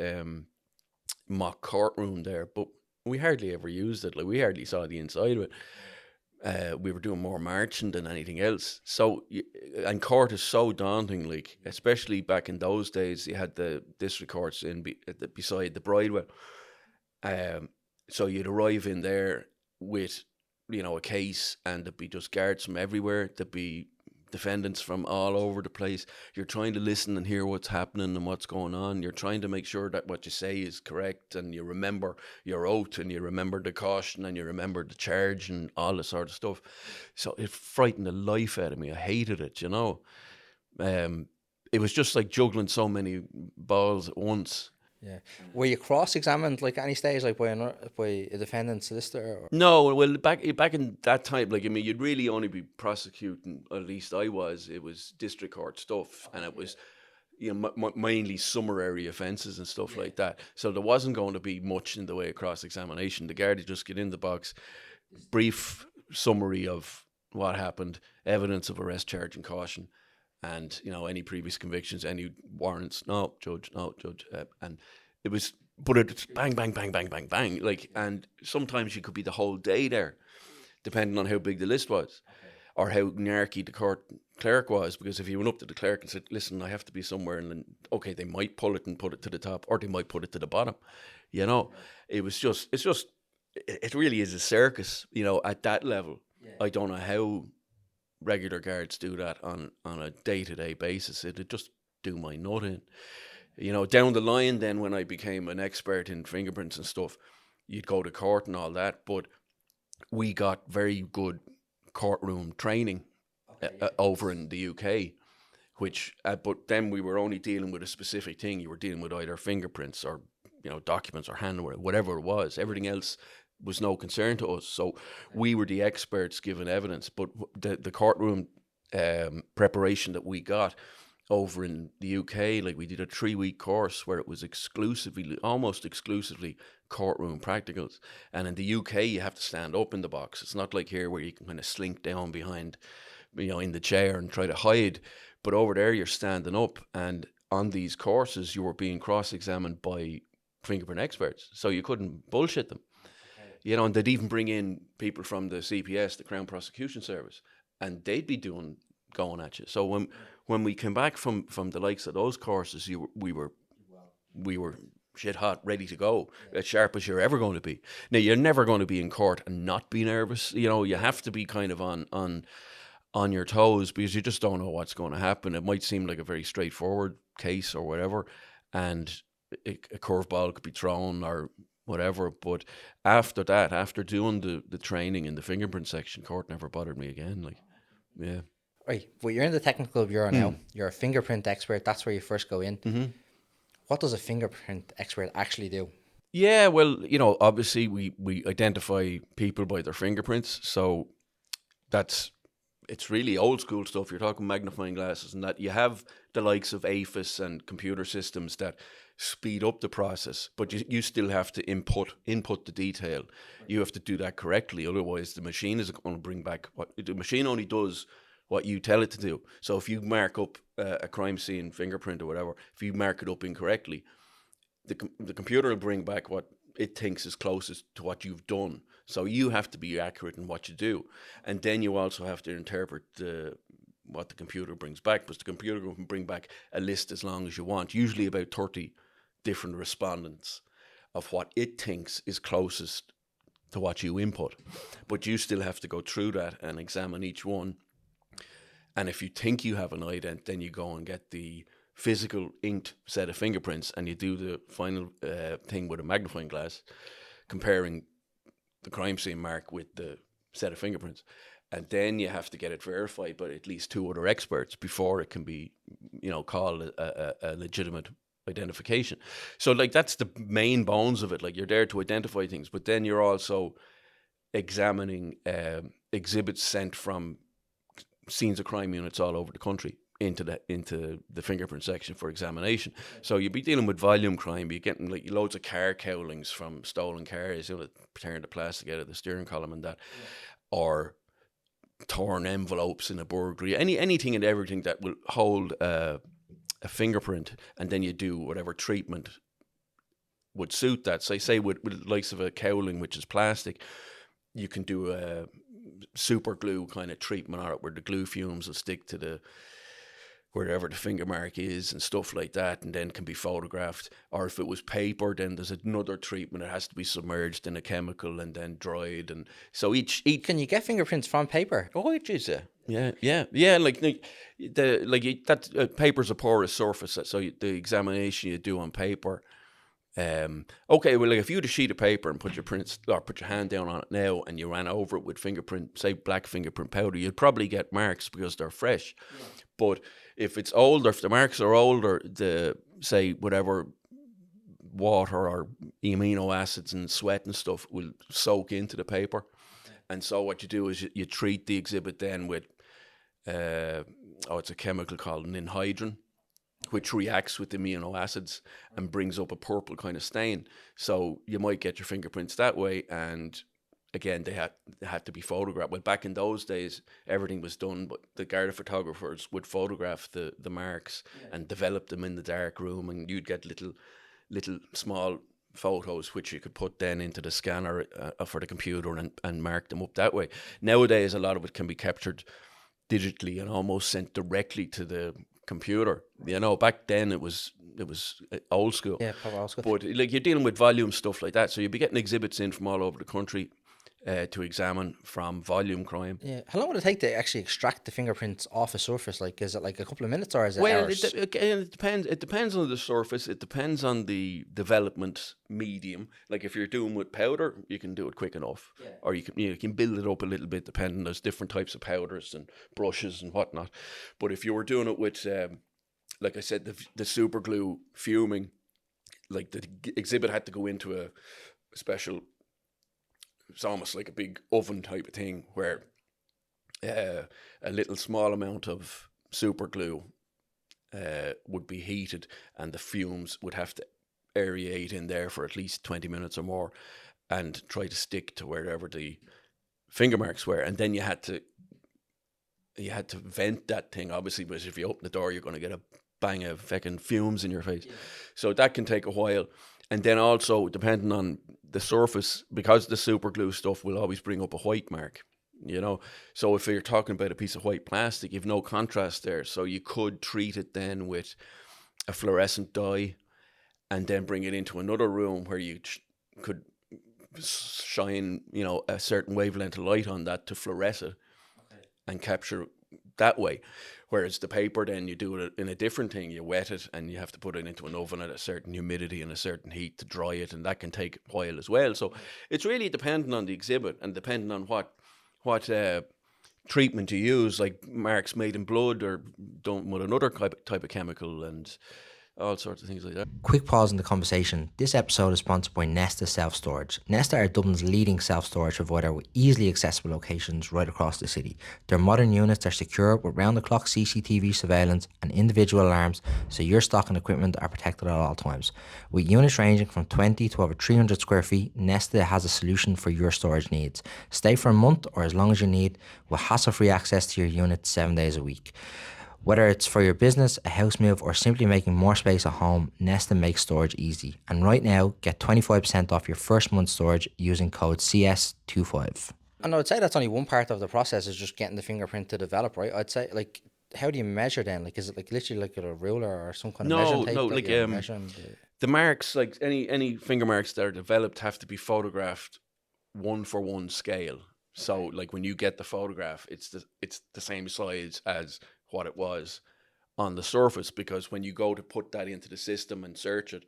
mock courtroom there, but we hardly ever used it. Like, we hardly saw the inside of it. We were doing more marching than anything else. So, and court is so daunting. Like, especially back in those days, you had the district courts beside the Bridewell. So you'd arrive in there with, you know, a case, and there'd be just guards from everywhere. There'd be defendants from all over the place. You're trying to listen and hear what's happening and what's going on. You're trying to make sure that what you say is correct, and you remember your oath, and you remember the caution, and you remember the charge, and all this sort of stuff. So it frightened the life out of me. I hated it, you know. It was just like juggling so many balls at once. Yeah. Were you cross-examined like at any stage, like by a defendant solicitor? Or? No, well, back in that time, like, I mean, you'd really only be prosecuting, at least I was. It was district court stuff, and it was, you know, mainly summary offences and stuff like that. So there wasn't going to be much in the way of cross-examination. The guard would just get in the box, brief summary of what happened, evidence of arrest, charge, and caution, and, you know, any previous convictions, any warrants. No, judge, and it was. But it's bang, bang, bang, bang, bang, bang. Like, and sometimes you could be the whole day there, depending on how big the list was, or how narky the court clerk was. Because if you went up to the clerk and said, "Listen, I have to be somewhere," and then, okay, they might pull it and put it to the top, or they might put it to the bottom. You know, it really is a circus. You know, at that level, I don't know how regular guards do that on a day-to-day basis. It'd just do my nut in. You know, down the line then, when I became an expert in fingerprints and stuff, you'd go to court and all that, but we got very good courtroom training over in the UK, which, but then we were only dealing with a specific thing. You were dealing with either fingerprints or, you know, documents or handwriting, whatever it was. Everything else was no concern to us. So we were the experts giving evidence, but the courtroom preparation that we got over in the UK, like, we did a 3-week course where it was almost exclusively courtroom practicals. And in the UK, you have to stand up in the box. It's not like here where you can kind of slink down behind, you know, in the chair and try to hide. But over there, you're standing up. And on these courses, you were being cross-examined by fingerprint experts. So you couldn't bullshit them. You know, and they'd even bring in people from the CPS, the Crown Prosecution Service, and they'd be going at you. So when we came back from the likes of those courses, we were shit hot, ready to go, as sharp as you're ever going to be. Now, you're never going to be in court and not be nervous. You know, you have to be kind of on your toes, because you just don't know what's going to happen. It might seem like a very straightforward case or whatever, and a curveball could be thrown or whatever. But after that, after doing the training in the fingerprint section, court never bothered me again. Like, yeah. Right, well, you're in the technical bureau now. You're a fingerprint expert. That's where you first go in. Mm-hmm. What does a fingerprint expert actually do? Yeah, well, you know, obviously we identify people by their fingerprints. So it's really old school stuff. You're talking magnifying glasses and that. You have the likes of AFIS and computer systems that speed up the process, but you still have to input the detail. You have to do that correctly. Otherwise, the machine is going to bring back the machine only does what you tell it to do. So if you mark up a crime scene fingerprint or whatever, if you mark it up incorrectly, the computer will bring back what it thinks is closest to what you've done. So you have to be accurate in what you do. And then you also have to interpret what the computer brings back, because the computer can bring back a list as long as you want, usually about 30 different respondents of what it thinks is closest to what you input. But you still have to go through that and examine each one. And if you think you have an ident, then you go and get the physical inked set of fingerprints, and you do the final thing with a magnifying glass, comparing the crime scene mark with the set of fingerprints. and then you have to get it verified by at least 2 other experts before it can be, called a legitimate identification. So like that's the main bones of it. Like you're there to identify things, but then you're also examining exhibits sent from scenes of crime units all over the country into the fingerprint section for examination. So you'd be dealing with volume crime. You're getting like loads of car cowlings from stolen cars, tearing the plastic out of the steering column and that, or torn envelopes in a burglary. Anything and everything that will hold a fingerprint, and then you do whatever treatment would suit that. So say with the likes of a cowling, which is plastic, you can do a super glue kind of treatment on it where the glue fumes will stick to wherever the finger mark is and stuff like that, and then can be photographed. Or if it was paper, then there's another treatment. It has to be submerged in a chemical and then dried. And so each Can you get fingerprints from paper? oh, it is yeah. Paper's a porous surface, so the examination you do on paper. Okay, well, like if you had a sheet of paper and put your hand down on it now, and you ran over it with black fingerprint powder, you'd probably get marks because they're fresh. Yeah. But if it's older, if the marks are older, whatever water or amino acids and sweat and stuff will soak into the paper. Okay. And so what you do is you treat the exhibit then with, it's a chemical called anhydrin, which reacts with the amino acids and brings up a purple kind of stain. So you might get your fingerprints that way. And again, they had to be photographed. Well, back in those days, everything was done, but the Garda photographers would photograph the marks and develop them in the dark room, and you'd get little small photos which you could put then into the scanner for the computer and mark them up that way. Nowadays, a lot of it can be captured digitally and almost sent directly to the computer. Back then it was old school. Yeah, probably old school. But like you're dealing with volume stuff like that, so you'd be getting exhibits in from all over the country to examine from volume crime. Yeah. How long would it take to actually extract the fingerprints off a surface? Like, is it like a couple of minutes or is it hours? It depends. It depends on the surface. It depends on the development medium. Like if you're doing with powder, you can do it quick enough, or you can build it up a little bit depending. There's different types of powders and brushes and whatnot. But if you were doing it with, like I said, the super glue fuming, like the exhibit had to go into a special. It's almost like a big oven type of thing where a little small amount of super glue would be heated, and the fumes would have to aerate in there for at least 20 minutes or more and try to stick to wherever the finger marks were. And then you had to vent that thing, obviously, because if you open the door, you're going to get a bang of fucking fumes in your face. Yeah. So that can take a while. And then also, depending on the surface, because the super glue stuff will always bring up a white mark, So if you're talking about a piece of white plastic, you've no contrast there. So you could treat it then with a fluorescent dye and then bring it into another room where you could shine, a certain wavelength of light on that to fluoresce it and capture that way. Whereas the paper, then you do it in a different thing. You wet it and you have to put it into an oven at a certain humidity and a certain heat to dry it, and that can take a while as well. So it's really dependent on the exhibit and depending on what treatment you use, like marks made in blood or done with another type of chemical and all sorts of things like that. Quick pause in the conversation. This episode is sponsored by Nesta Self-Storage. Nesta are Dublin's leading self-storage provider with easily accessible locations right across the city. Their modern units are secure with round-the-clock CCTV surveillance and individual alarms, so your stock and equipment are protected at all times. With units ranging from 20 to over 300 square feet, Nesta has a solution for your storage needs. Stay for a month or as long as you need, with hassle-free access to your unit 7 days a week. Whether it's for your business, a house move, or simply making more space at home, Nesta makes storage easy. And right now, get 25% off your first month's storage using code CS25. And I would say that's only one part of the process, is just getting the fingerprint to develop, right? I'd say, like, how do you measure then? Like, is it like literally like a ruler or some kind of measuring tape? No, like the marks, like any finger marks that are developed have to be photographed 1-for-1 scale. So, like when you get the photograph, it's the same size as what it was on the surface, because when you go to put that into the system and search it,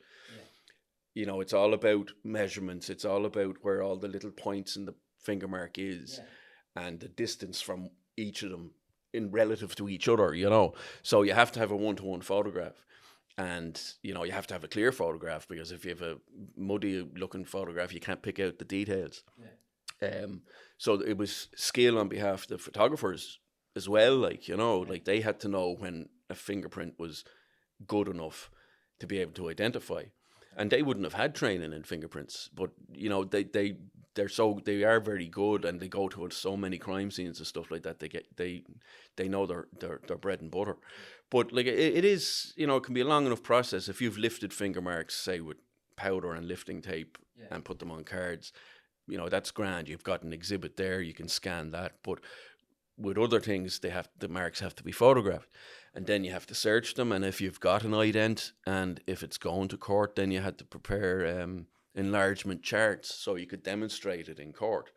it's all about measurements. It's all about where all the little points in the finger mark is. and the distance from each of them in relative to each other, you know. So you have to have a one-to-one photograph. And, you know, you have to have a clear photograph, because if you have a muddy-looking photograph, you can't pick out the details. Yeah. So it was skill on behalf of the photographers as well, like, you know, like they had to know when a fingerprint was good enough to be able to identify. And they wouldn't have had training in fingerprints, but, you know, they are very good, and they go to so many crime scenes and stuff like that. They know their bread and butter. But like it is, you know, it can be a long enough process. If you've lifted finger marks, say with powder and lifting tape, and put them on cards, you know, that's grand. You've got an exhibit there, you can scan that. But with other things, the marks have to be photographed, and then you have to search them. And if you've got an ident, and if it's going to court, then you had to prepare enlargement charts so you could demonstrate it in court.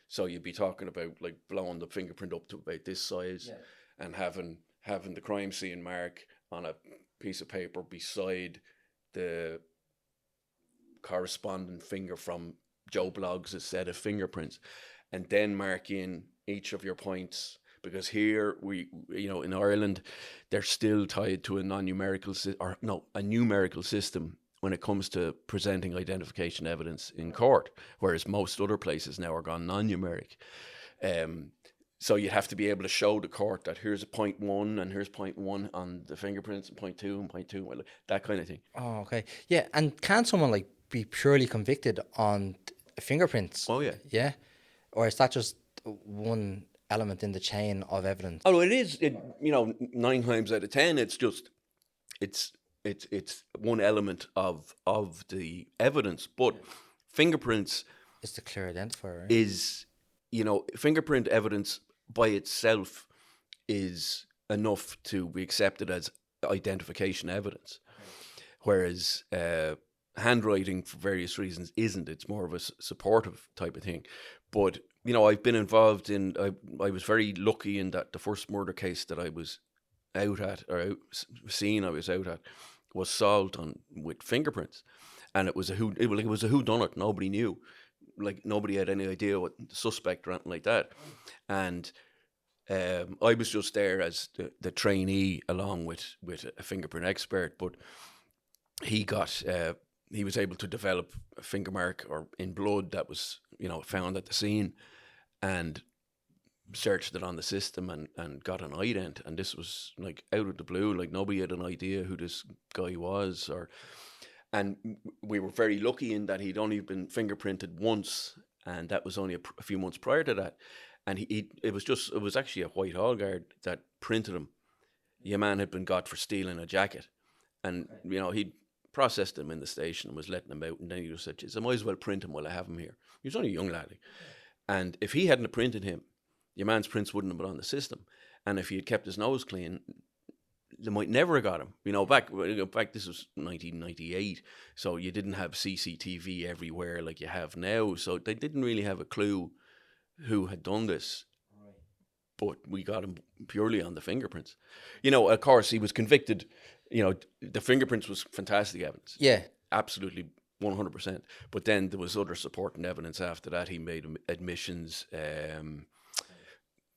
So you'd be talking about like blowing the fingerprint up to about this size, and having the crime scene mark on a piece of paper beside the corresponding finger from Joe Bloggs' set of fingerprints, and then mark in each of your points. Because here in Ireland, they're still tied to a numerical system when it comes to presenting identification evidence in court, whereas most other places now are gone non-numeric. So you have to be able to show the court that here's a point 1 and here's point 1 on the fingerprints, and point 2 and point 2, that kind of thing. Oh, okay. Yeah, and can someone like be purely convicted on fingerprints? Oh, yeah. Yeah? Or is that just one element in the chain of evidence? Oh, it is. 9 times out of 10, it's just it's one element of the evidence. But fingerprints is the clear identifier. Right? Is, fingerprint evidence by itself is enough to be accepted as identification evidence, whereas handwriting, for various reasons, isn't. It's more of a supportive type of thing. But I've been involved in. I was very lucky in that the first murder case that I was out at, or scene I was out at, was solved with fingerprints, and it was a whodunit. Nobody knew, like nobody had any idea what the suspect or anything like that, and I was just there as the trainee along with a fingerprint expert, but he was able to develop a finger mark or in blood that was found at the scene, and searched it on the system and got an ident. And this was like out of the blue, like nobody had an idea who this guy was, and we were very lucky in that he'd only been fingerprinted once, and that was only a few months prior to that. And it was actually a Whitehall guard that printed him. Your man had been got for stealing a jacket, and he'd processed him in the station and was letting him out, and then he just said, I might as well print him while I have him here. He was only a young laddie, and if he hadn't printed him, your man's prints wouldn't have been on the system. And if he had kept his nose clean, they might never have got him. Back this was 1998, so you didn't have CCTV everywhere like you have now, so they didn't really have a clue who had done this. Right. But we got him purely on the fingerprints. Of course, he was convicted. The fingerprints was fantastic evidence. Yeah. Absolutely, 100%. But then there was other supporting evidence after that. He made admissions,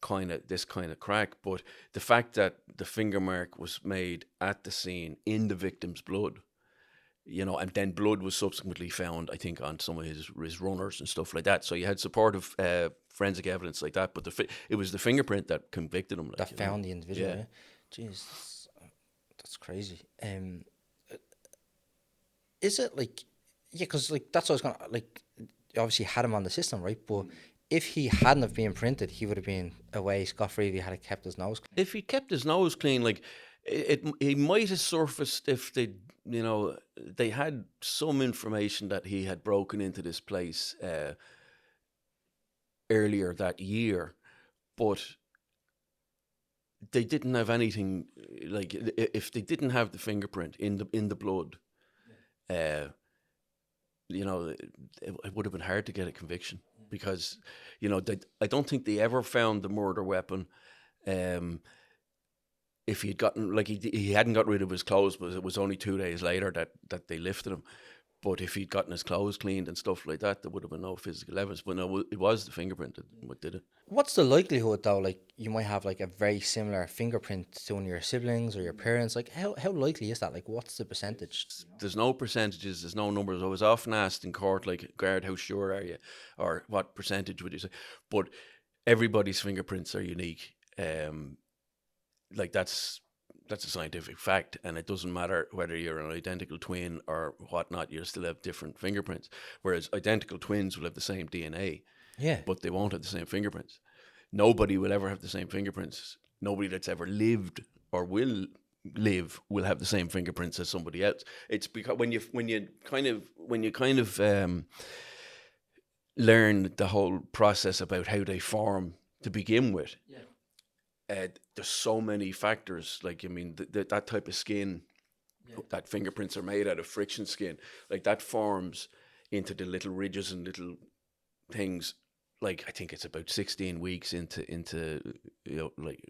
kind of crack. But the fact that the finger mark was made at the scene in the victim's blood, and then blood was subsequently found, I think, on some of his runners and stuff like that. So you had supportive forensic evidence like that. But it was the fingerprint that convicted him. That found the individual. Yeah. Jeez, that's crazy. Is it like, because like that's what I was gonna, like, obviously had him on the system, right? But if he hadn't have been printed, he would have been away scot-free if he had kept his nose clean. If he kept his nose clean, like he might have surfaced if they had some information that he had broken into this place earlier that year, but they didn't have anything. Like if they didn't have the fingerprint in the blood, it would have been hard to get a conviction, because I don't think they ever found the murder weapon. If he'd gotten, like, he hadn't got rid of his clothes, but it was only 2 days later that they lifted him. But if he'd gotten his clothes cleaned and stuff like that, there would have been no physical evidence. But no, it was the fingerprint that did it. What's the likelihood though? Like you might have like a very similar fingerprint to one of your siblings or your parents. Like how likely is that? Like what's the percentage? There's no percentages, there's no numbers. I was often asked in court, like, Guard, how sure are you? Or what percentage would you say? But everybody's fingerprints are unique. Like that's a scientific fact, and it doesn't matter whether you're an identical twin or whatnot, you still have different fingerprints. Whereas identical twins will have the same DNA, Yeah. but they won't have the same fingerprints. Nobody will ever have the same fingerprints. Nobody that's ever lived or will live will have the same fingerprints as somebody else. It's because when you kind of learn the whole process about how they form to begin with. Yeah. There's so many factors. Like, I mean, that type of skin, that fingerprints are made out of friction skin, like that forms into the little ridges and little things. Like, I think it's about 16 weeks into like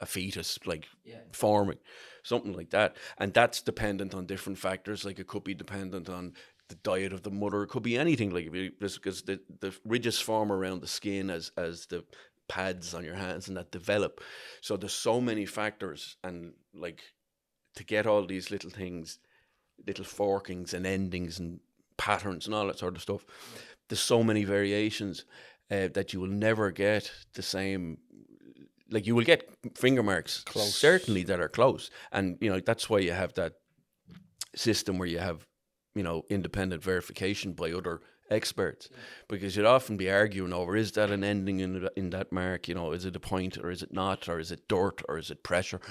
a fetus, like forming, something like that. And that's dependent on different factors. Like, it could be dependent on the diet of the mother. It could be anything. Like, because the ridges form around the skin as the pads on your hands and that develop. So there's so many factors, and like to get all these little things, little forkings and endings and patterns and all that sort of stuff, there's so many variations that you will never get the same. Like, you will get finger marks close, certainly, that are close, and that's why you have that system where you have independent verification by other experts, because you'd often be arguing over, is that an ending in that mark, is it a point or is it not, or is it dirt or is it pressure,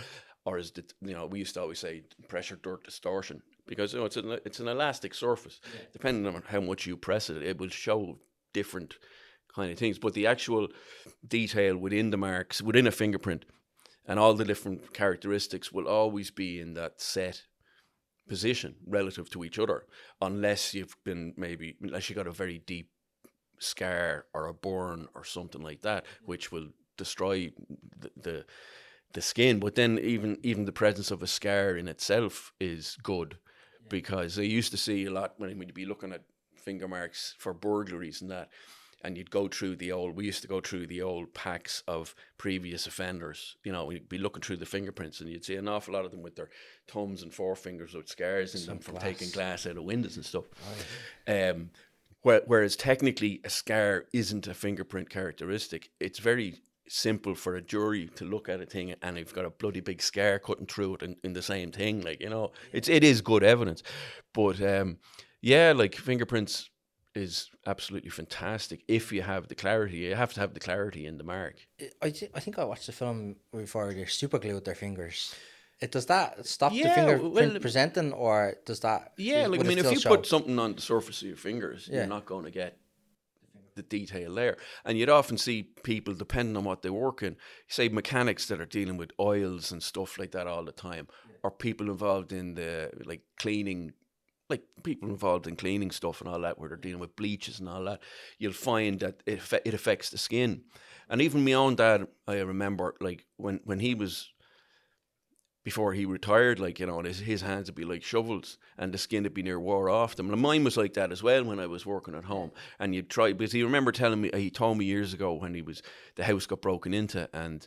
or is it, we used to always say pressure, dirt, distortion, because it's an elastic surface. Depending on how much you press it, it will show different kind of things, but the actual detail within the marks, within a fingerprint, and all the different characteristics will always be in that set position relative to each other, unless you got a very deep scar or a burn or something like that, which will destroy the skin. But then even the presence of a scar in itself is good, because I used to see a lot when you'd be looking at finger marks for burglaries and that, and we used to go through the old packs of previous offenders. We'd be looking through the fingerprints, and you'd see an awful lot of them with their thumbs and forefingers with scars in them from taking glass out of windows and stuff. Whereas technically a scar isn't a fingerprint characteristic. It's very simple for a jury to look at a thing and you've got a bloody big scar cutting through it in the same thing. Like, it is good evidence. But like, fingerprints is absolutely fantastic if you have the clarity. You have to have the clarity in the mark. I think I watched the film before they super glued their fingers. Does that stop the fingerprint presenting, or does that? Yeah, like, I mean, if you put something on the surface of your fingers, you're not going to get the detail there. And you'd often see people, depending on what they work in, say mechanics that are dealing with oils and stuff like that all the time, or people involved in the cleaning. Like, people involved in cleaning stuff and all that, where they're dealing with bleaches and all that, you'll find that it affects the skin. And even my own dad, I remember, like, when he was, before he retired, like, his hands would be like shovels and the skin would be near wore off them. And mine was like that as well when I was working at home. And you'd try, because he told me years ago when the house got broken into, and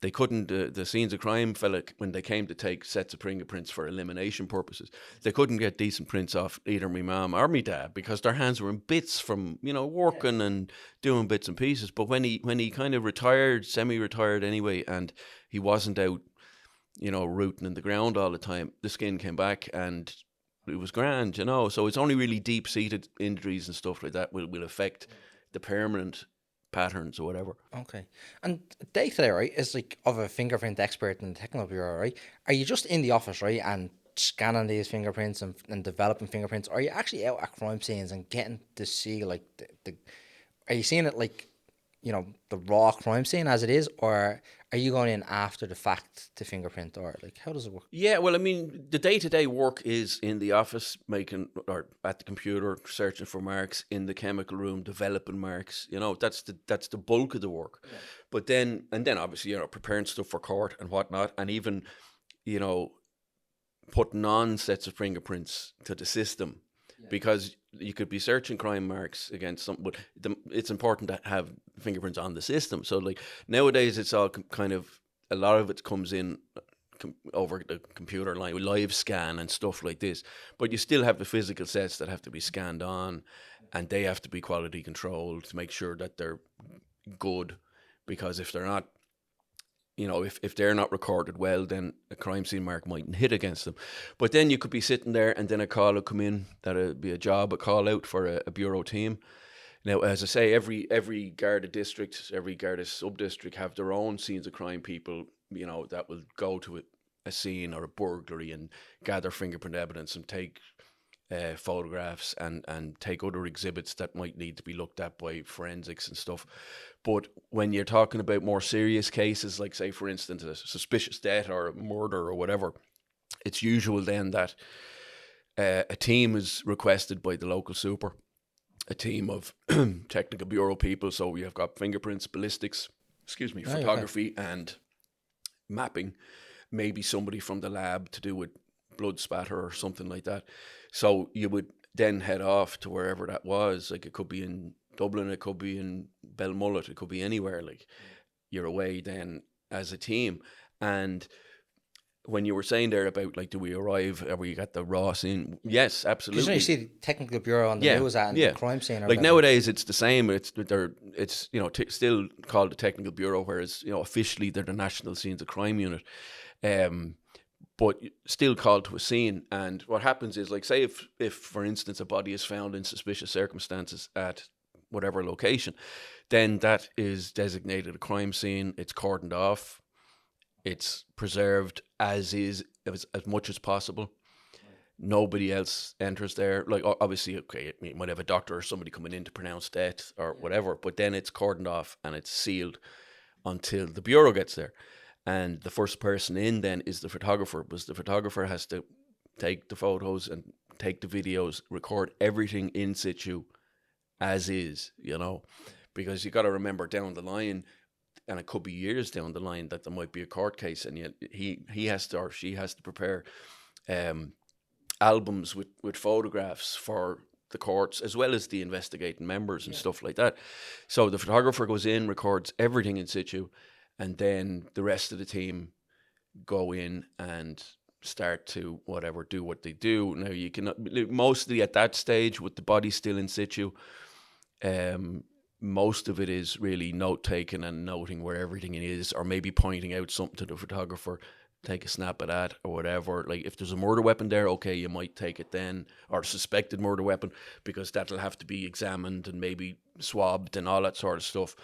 they couldn't, the scenes of crime fella, when they came to take sets of fingerprints for elimination purposes, they couldn't get decent prints off either my mum or my dad, because their hands were in bits from, working and doing bits and pieces. But when he kind of retired, semi-retired anyway, and he wasn't out, rooting in the ground all the time, the skin came back and it was grand, So it's only really deep-seated injuries and stuff like that will affect the permanent patterns or whatever. Okay. And day to day, right, is like of a fingerprint expert in the Technical Bureau, right? Are you just in the office, right, and scanning these fingerprints and developing fingerprints? Or are you actually out at crime scenes and getting to see like are you seeing it like, the raw crime scene as it is, or are you going in after the fact to fingerprint, or like how does it work? Yeah, well, I mean, the day-to-day work is in the office, or at the computer, searching for marks, in the chemical room, developing marks. That's the bulk of the work. Yeah. But then obviously, preparing stuff for court and whatnot, and even, putting on sets of fingerprints to the system because you could be searching crime marks against something, but it's important to have fingerprints on the system. So like nowadays, it's all kind of, a lot of it comes in over the computer line with live scan and stuff like this, but you still have the physical sets that have to be scanned on, and they have to be quality controlled to make sure that they're good, because if they're not, if they're not recorded well, then a crime scene mark mightn't hit against them. But then you could be sitting there and then a call will come in, that'll be a call out for a bureau team. Now, as I say, every Garda district, every Garda sub-district have their own scenes of crime people, that will go to a scene or a burglary and gather fingerprint evidence and take photographs and take other exhibits that might need to be looked at by forensics and stuff. But when you're talking about more serious cases, like say for instance a suspicious death or a murder or whatever, it's usual then that a team is requested by the local super, a team of technical bureau people. So we have got fingerprints, ballistics, photography, and mapping. Maybe somebody from the lab to do with blood spatter or something like that. So you would then head off to wherever that was. Like it could be in Dublin, it could be in Belmullet, it could be anywhere. Like you're away then as a team. And when you were saying there about like, do we arrive? Are we at the raw scene? Yes, absolutely. You see the technical bureau on the news and the crime scene. Or like whatever. Nowadays, it's the same. It's still called the technical bureau, whereas officially they're the National Scenes of Crime Unit. But still called to a scene. And what happens is, like, say if for instance a body is found in suspicious circumstances at whatever location, then that is designated a crime scene. It's cordoned off. It's preserved as is, as much as possible. Nobody else enters there. Like obviously, okay, you might have a doctor or somebody coming in to pronounce death or whatever, but then it's cordoned off and it's sealed until the bureau gets there. And the first person in then is the photographer, because the photographer has to take the photos and take the videos, record everything in situ as is, because you got to remember down the line, and it could be years down the line, that there might be a court case, and yet he has to, or she has to prepare albums with photographs for the courts as well as the investigating members and stuff like that. So the photographer goes in, records everything in situ, and then the rest of the team go in and start to do what they do. Now you can mostly at that stage with the body still in situ, most of it is really note taking and noting where everything is, or maybe pointing out something to the photographer, take a snap of that or whatever. Like if there's a murder weapon there, okay, you might take it then, or a suspected murder weapon, because that'll have to be examined and maybe swabbed and all that sort of stuff.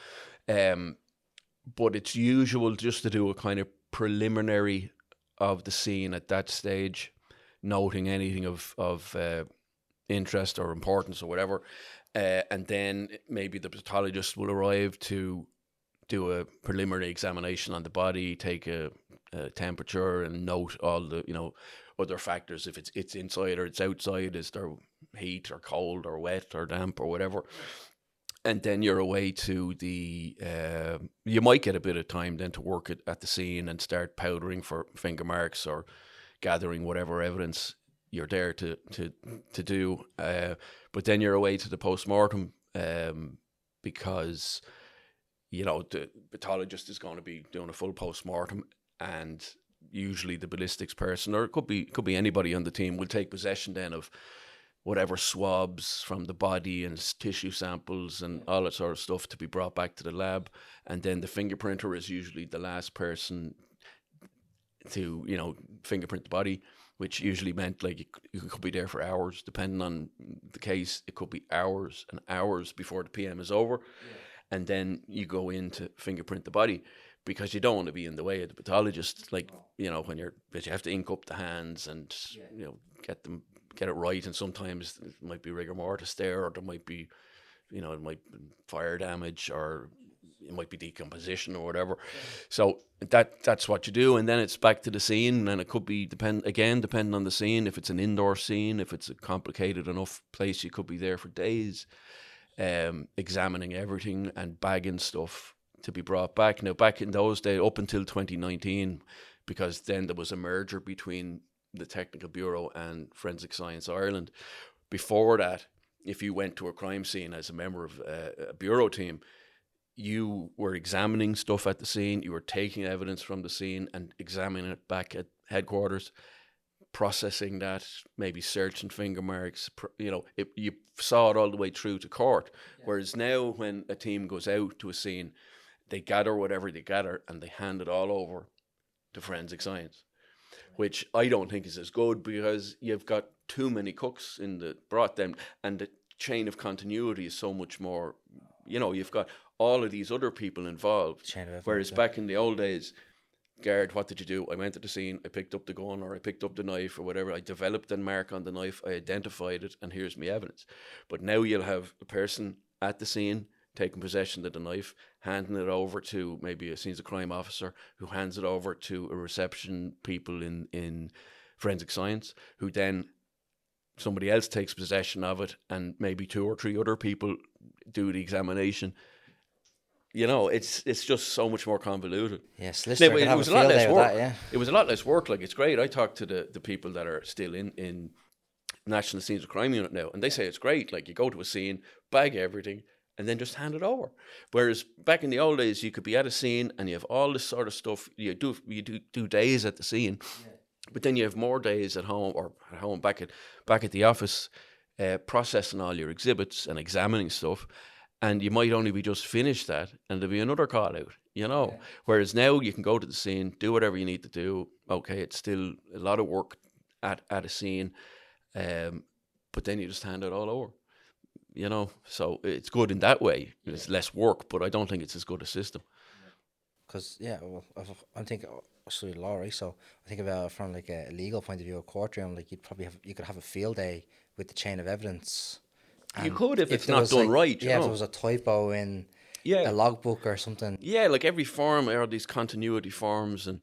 But it's usual just to do a kind of preliminary of the scene at that stage, noting anything of interest or importance or whatever. And then maybe the pathologist will arrive to do a preliminary examination on the body, take a temperature and note all the, other factors. If it's inside or it's outside, is there heat or cold or wet or damp or whatever. And then you're away to you might get a bit of time then to work at the scene and start powdering for finger marks or gathering whatever evidence you're there to do. But then you're away to the post-mortem, because, the pathologist is going to be doing a full post-mortem, and usually the ballistics person, or it could be anybody on the team, will take possession then of whatever swabs from the body and tissue samples and all that sort of stuff to be brought back to the lab. And then the fingerprinter is usually the last person to, fingerprint the body, which usually meant like you could be there for hours, depending on the case. It could be hours and hours before the PM is over. Yeah. And then you go in to fingerprint the body, because you don't want to be in the way of the pathologist, but you have to ink up the hands and, get it right. And sometimes it might be rigor mortis there, or there might be, it might be fire damage, or it might be decomposition or whatever. Yeah. So that's what you do. And then it's back to the scene, and it could be depending on the scene. If it's an indoor scene, if it's a complicated enough place, you could be there for days, examining everything and bagging stuff to be brought back. Now, back in those days, up until 2019, because then there was a merger between the Technical Bureau and Forensic Science Ireland. Before that, if you went to a crime scene as a member of a bureau team, you were examining stuff at the scene, you were taking evidence from the scene and examining it back at headquarters, processing that, maybe searching finger marks, you saw it all the way through to court. Yeah. Whereas now when a team goes out to a scene, they gather whatever they gather and they hand it all over to forensic science, which I don't think is as good, because you've got too many cooks in the broth then, and the chain of continuity is so much more, you've got all of these other people involved. Whereas back in the old days, guard, what did you do? I went to the scene, I picked up the gun or I picked up the knife or whatever, I developed a mark on the knife, I identified it, and here's my evidence. But now you'll have a person at the scene taking possession of the knife, handing it over to maybe a scenes of crime officer, who hands it over to a reception people in forensic science, who then somebody else takes possession of it, and maybe 2 or 3 other people do the examination. It's just so much more convoluted. Yes, it was a lot less work. It was a lot less work. Like, it's great. I talked to the people that are still in National Scenes of Crime Unit now, and they say it's great. Like, you go to a scene, bag everything, and then just hand it over. Whereas back in the old days, you could be at a scene and you have all this sort of stuff. You do days at the scene, but then you have more days at home, or at home back at the office, processing all your exhibits and examining stuff. And you might only be just finished that, and there'll be another call out, Yeah. Whereas now you can go to the scene, do whatever you need to do. Okay, it's still a lot of work at a scene, but then you just hand it all over, So it's good in that way. It's less work, but I don't think it's as good a system. Because, I think, studied law, right? So I think about from like a legal point of view, a courtroom, like you could have a field day with the chain of evidence. And you could if it's not done right. If there was a typo in a logbook or something. Yeah, like every form, there are these continuity forms, and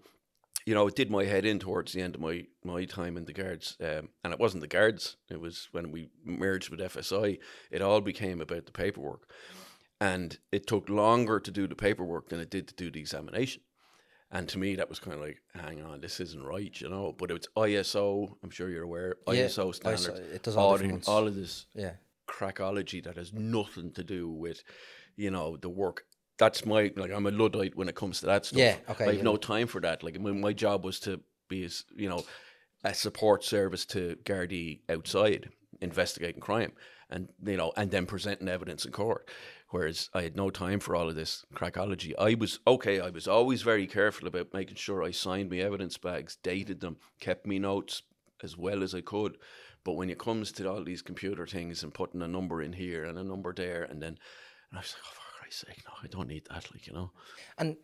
it did my head in towards the end of my time in the Guards. And it wasn't the Guards. It was when we merged with FSI, it all became about the paperwork. And it took longer to do the paperwork than it did to do the examination. And to me, that was kind of like, hang on, this isn't right, But it's ISO, I'm sure you're aware, ISO standards, it does all of this crackology that has nothing to do with, the work. That's I'm a Luddite when it comes to that stuff. Yeah, okay. I have no time for that. Like, my job was to be, a support service to Gardaí outside, investigating crime, and, and then presenting evidence in court. Whereas I had no time for all of this crackology. I was always very careful about making sure I signed my evidence bags, dated them, kept me notes as well as I could. But when it comes to all these computer things and putting a number in here and a number there, and I was like, oh, for Christ's sake, no, I don't need that, And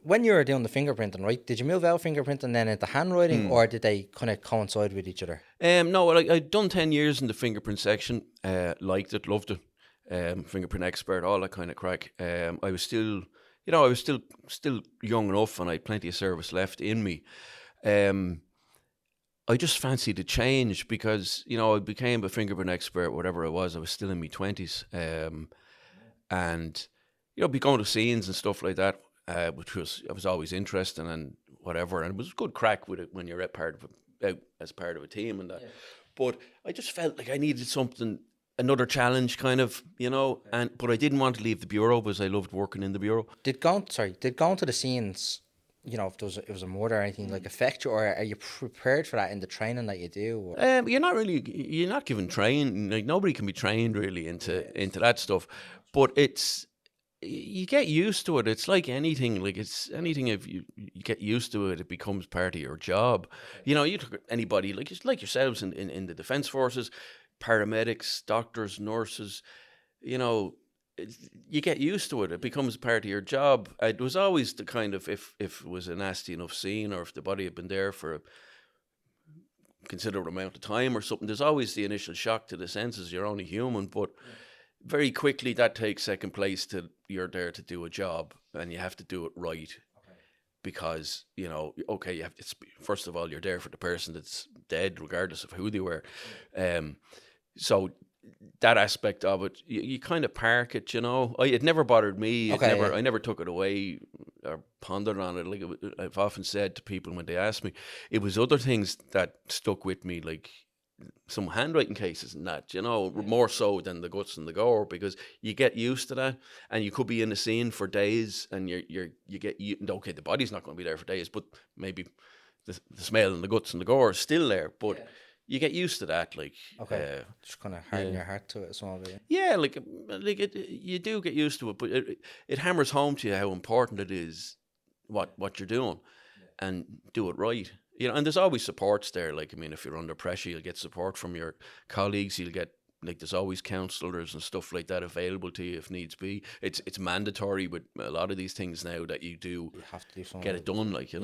when you were doing the fingerprinting, right, did you move out fingerprinting then into handwriting, or did they kind of coincide with each other? No, I'd done 10 years in the fingerprint section, liked it, loved it. Fingerprint expert, all that kind of crack. I was still, still young enough, and I had plenty of service left in me. I just fancied a change because, I became a fingerprint expert, whatever it was. I was still in my 20s. And, be going to scenes and stuff like that, which I was always interested in and whatever. And it was good crack with it when you're out as part of a team and that. Yeah. But I just felt like I needed something, another challenge kind of, but I didn't want to leave the bureau because I loved working in the bureau. Did going to the scenes, if it was a murder or anything, like affect you, or are you prepared for that in the training that you do? You're not given training. Like, nobody can be trained really into that stuff, but you get used to it. It's like anything. Like, it's anything. If you get used to it, it becomes part of your job. You took anybody like yourselves in the defence forces, paramedics, doctors, nurses, you get used to it. It becomes part of your job. It was always the kind of, if it was a nasty enough scene, or if the body had been there for a considerable amount of time or something, there's always the initial shock to the senses. You're only human, but very quickly that takes second place to you're there to do a job, and you have to do it right. Because, first of all, you're there for the person that's dead, regardless of who they were. So that aspect of it, you kind of park it, it never bothered me. I never took it away or pondered on it. Like, I've often said to people when they ask me, it was other things that stuck with me, like some handwriting cases and that, more so than the guts and the gore, because you get used to that, and you could be in a scene for days, and okay, the body's not going to be there for days, but maybe the smell and the guts and the gore is still there, but you get used to that, like. Okay, just kind of harden your heart to it as well. Yeah, like you do get used to it, but it hammers home to you how important it is what you're doing, and do it right. And there's always supports there. Like, I mean, if you're under pressure, you'll get support from your colleagues. You'll get, like, there's always counsellors and stuff like that available to you if needs be. It's mandatory with a lot of these things now that you have to do something. Get it done, like,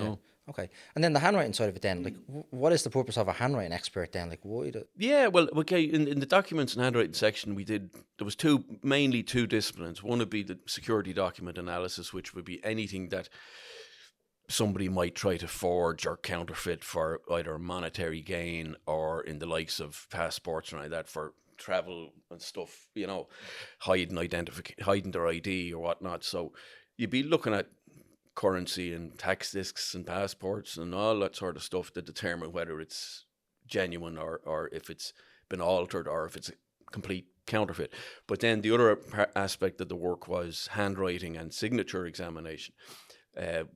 Okay, and then the handwriting side of it then, like, what is the purpose of a handwriting expert then? Like, why do... Yeah, well, okay, in the documents and handwriting section, there was mainly two disciplines. One would be the security document analysis, which would be anything that somebody might try to forge or counterfeit for either monetary gain, or in the likes of passports and like that for travel and stuff, hiding their ID or whatnot. So you'd be looking at currency and tax discs and passports and all that sort of stuff to determine whether it's genuine, or if it's been altered, or if it's a complete counterfeit. But then the other aspect of the work was handwriting and signature examination.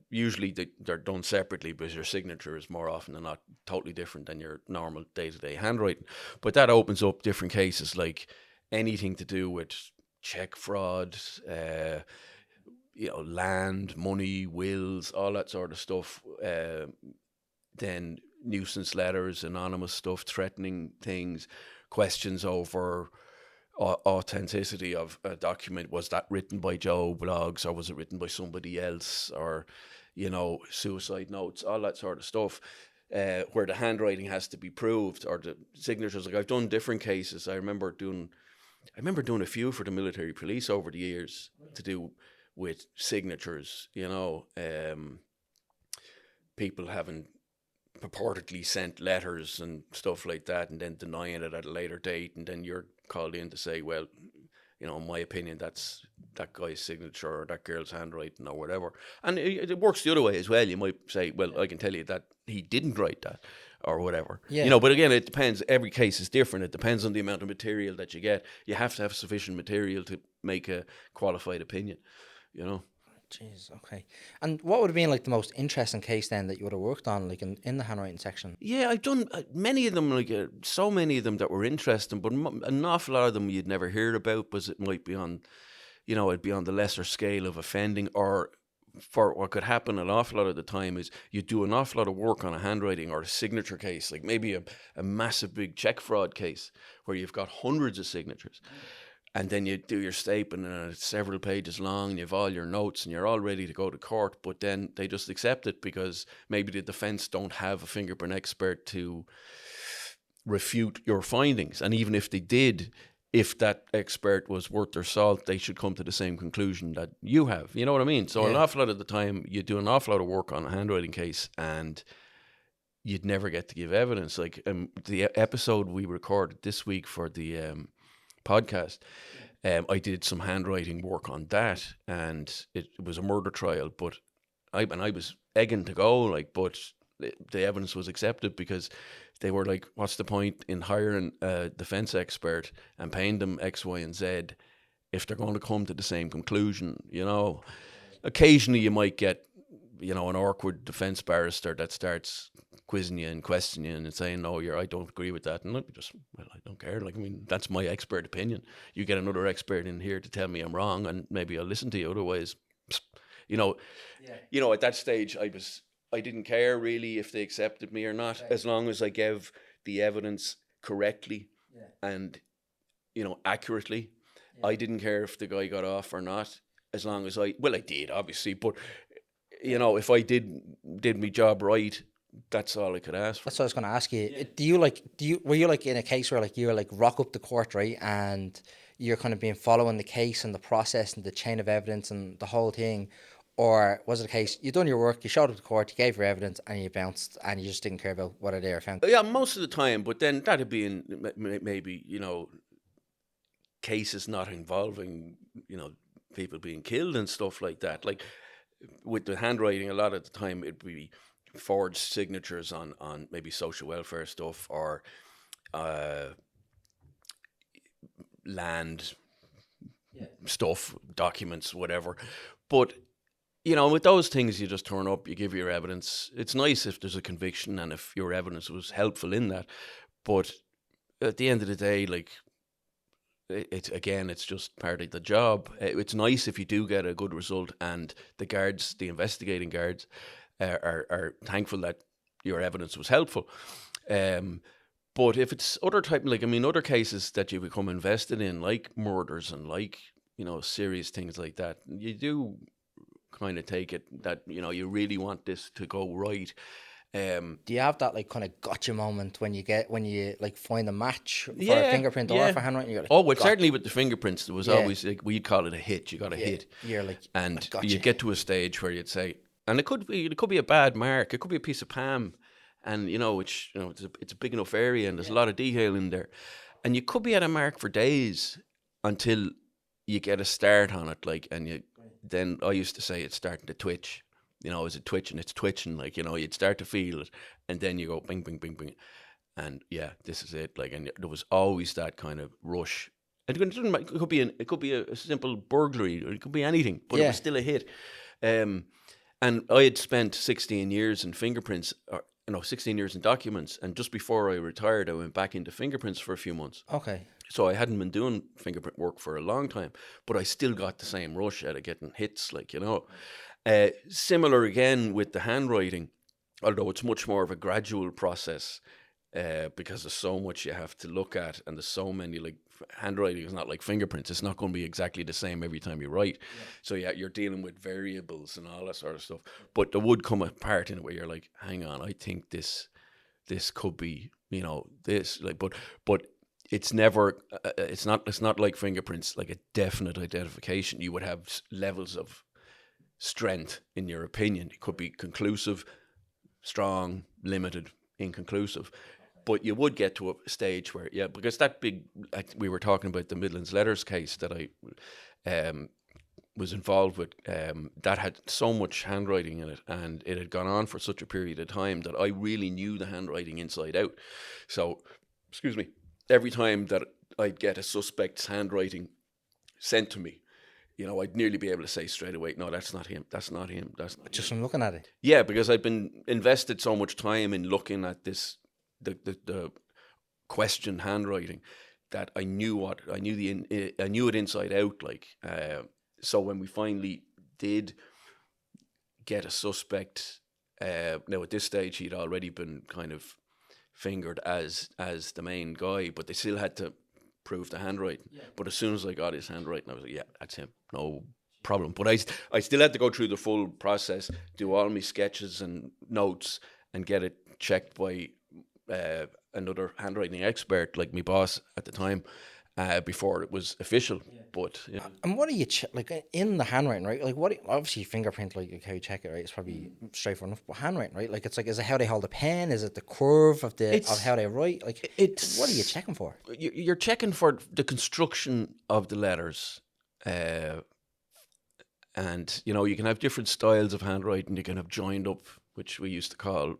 Usually they're done separately, because your signature is more often than not totally different than your normal day-to-day handwriting. But that opens up different cases, like anything to do with check fraud, land, money, wills, all that sort of stuff. Then nuisance letters, anonymous stuff, threatening things, questions over authenticity of a document. Was that written by Joe Bloggs, or was it written by somebody else? Or, suicide notes, all that sort of stuff, where the handwriting has to be proved, or the signatures. Like, I've done different cases. I remember doing a few for the military police over the years to do with signatures. People having purportedly sent letters and stuff like that, and then denying it at a later date, and then you're called in to say, well, in my opinion, that's that guy's signature or that girl's handwriting or whatever. And it works the other way as well. You might say, well, I can tell you that he didn't write that or whatever. But again, it depends. Every case is different. It depends on the amount of material that you get. You have to have sufficient material to make a qualified opinion, Jeez, okay. And what would have been like the most interesting case then that you would have worked on, like in the handwriting section? Yeah, I've done many of them, like so many of them that were interesting, but an awful lot of them you'd never hear about, because it might be on, it'd be on the lesser scale of offending. Or for what could happen an awful lot of the time is you do an awful lot of work on a handwriting or a signature case, like maybe a massive big check fraud case where you've got hundreds of signatures. And then you do your statement, and it's several pages long, and you have all your notes, and you're all ready to go to court. But then they just accept it because maybe the defense don't have a fingerprint expert to refute your findings. And even if they did, if that expert was worth their salt, they should come to the same conclusion that you have. You know what I mean? So an awful lot of the time, you do an awful lot of work on a handwriting case, and you'd never get to give evidence. Like the episode we recorded this week for the podcast, I did some handwriting work on that, and it was a murder trial, but I was egging to go, like, but the evidence was accepted because they were like, what's the point in hiring a defense expert and paying them X, Y, and Z if they're going to come to the same conclusion? Occasionally you might get, an awkward defense barrister that starts quizzing you and questioning you and saying, no, I don't agree with that. And I don't care. Like, I mean, that's my expert opinion. You get another expert in here to tell me I'm wrong, and maybe I'll listen to you. Otherwise, at that stage, I didn't care really if they accepted me or not, as long as I gave the evidence correctly and, accurately. I didn't care if the guy got off or not, as long as I did, obviously, but if I did my job right, that's all I could ask for. That's what I was going to ask you. Were you like in a case where like you were like rock up the court, right, and you're kind of being following the case and the process and the chain of evidence and the whole thing, or was it a case you done your work, you showed up to court, you gave your evidence, and you bounced, and you just didn't care about what they found? Yeah, most of the time, but then that'd be in maybe cases not involving people being killed and stuff like that. Like with the handwriting, a lot of the time it'd be forged signatures on maybe social welfare stuff, or uh, land stuff, documents, whatever. But with those things, you just turn up, you give your evidence. It's nice if there's a conviction and if your evidence was helpful in that. But at the end of the day, like, it's just part of the job. It's nice if you do get a good result, and the investigating guards, are thankful that your evidence was helpful. But if it's other other cases that you become invested in, like murders and like, serious things like that, you do kind of take it that, you really want this to go right. Do you have that like kind of gotcha moment when you like find a match for a Yeah, fingerprint or for handwriting? You're like, well, gotcha. certainly with the fingerprints, there was always, like, we'd call it a hit. You got a hit. You're like, and gotcha. you get to a stage where you'd say, and it could be a bad mark, it could be a piece of palm, and it's a big enough area, and there's a lot of detail in there, and you could be at a mark for days until you get a start on it, like, and then I used to say it's starting to twitch. Is it twitching? It's twitching, like, you'd start to feel it, and then you go bing, bing, bing, bing, and yeah, this is it, like, and there was always that kind of rush. It could be a simple burglary, or it could be anything, but it was still a hit. And I had spent 16 years in fingerprints, 16 years in documents, and just before I retired, I went back into fingerprints for a few months. Okay. So I hadn't been doing fingerprint work for a long time, but I still got the same rush out of getting hits, like, Similar again with the handwriting, although it's much more of a gradual process, because there's so much you have to look at, and there's so many, like, handwriting is not like fingerprints. It's not going to be exactly the same every time you write. So you're dealing with variables and all that sort of stuff. But there would come a part in it where you're like, hang on, I think this could be, this, like, but it's never, it's not like fingerprints, like a definite identification. You would have levels of strength in your opinion. It could be conclusive, strong, limited, inconclusive. But you would get to a stage where, because that big, like we were talking about the Midlands Letters case that I was involved with, that had so much handwriting in it, and it had gone on for such a period of time that I really knew the handwriting inside out. So, excuse me, every time that I'd get a suspect's handwriting sent to me, I'd nearly be able to say straight away, no, that's not him, that's not him, that's not Just him. from looking at it. Yeah, because I'd been invested so much time in looking at this, the question handwriting, that I knew it inside out, like. So when we finally did get a suspect, now at this stage he'd already been kind of fingered as the main guy, but they still had to prove the handwriting. But as soon as I got his handwriting, I was like, yeah, that's him, no problem. But I still had to go through the full process, do all my sketches and notes, and get it checked by another handwriting expert, like my boss at the time, before it was official. But And what do you like in the handwriting, right? Like, obviously fingerprint, like how you check it, right? It's probably straightforward enough. But handwriting, right? Like, it's like, is it how they hold the pen? Is it the curve of how they write? Like, what are you checking for? You're checking for the construction of the letters, and you can have different styles of handwriting. You can have joined up, which we used to call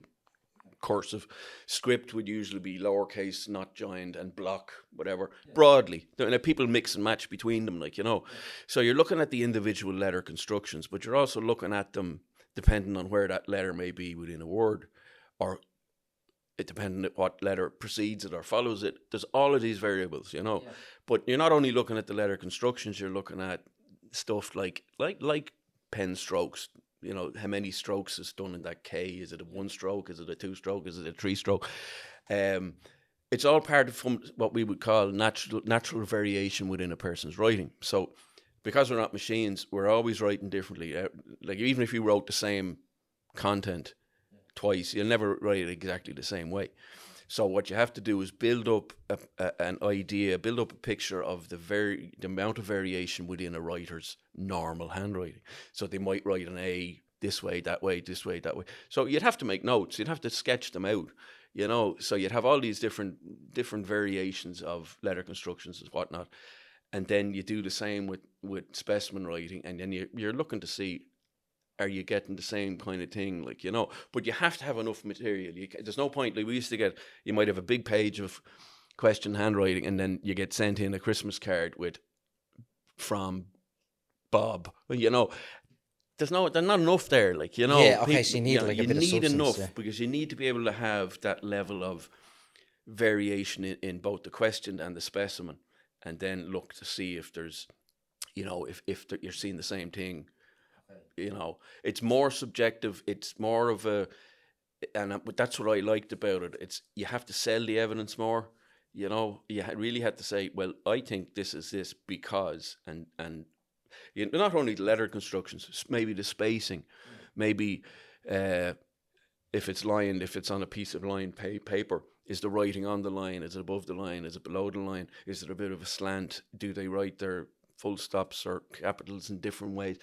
cursive. Script would usually be lowercase, not joined, and block, whatever, broadly. People mix and match between them, like, So you're looking at the individual letter constructions, but you're also looking at them depending on where that letter may be within a word, or it depending on what letter precedes it or follows it. There's all of these variables, But you're not only looking at the letter constructions, you're looking at stuff like pen strokes. How many strokes is done in that K? Is it a 1 stroke? Is it a 2 stroke? Is it a 3 stroke? It's all part of what we would call natural variation within a person's writing. So because we're not machines, we're always writing differently. Like, even if you wrote the same content twice, you'll never write it exactly the same way. So what you have to do is build up an idea, build up a picture of the amount of variation within a writer's normal handwriting. So they might write an A this way, that way, this way, that way. So you'd have to make notes. You'd have to sketch them out, So you'd have all these different variations of letter constructions and whatnot. And then you do the same with specimen writing. And then you're looking to see, are you getting the same kind of thing, like, But you have to have enough material. There's no point, like, we used to get, you might have a big page of question handwriting, and then you get sent in a Christmas card with from Bob. You know, there's not enough there. Like, you know, Yeah, okay, so you need, like, a bit of substance, enough, yeah. because you need to be able to have that level of variation in both the question and the specimen, and then look to see if there's, you know, if you're seeing the same thing. You know, it's more subjective. It's more of a, and that's what I liked about it. It's, you have to sell the evidence more. You know, you really had to say, well, I think this is this because, and you know, not only the letter constructions, maybe the spacing, maybe if it's lined, if it's on a piece of lined paper, is the writing on the line? Is it above the line? Is it below the line? Is it a bit of a slant? Do they write their full stops or capitals in different ways?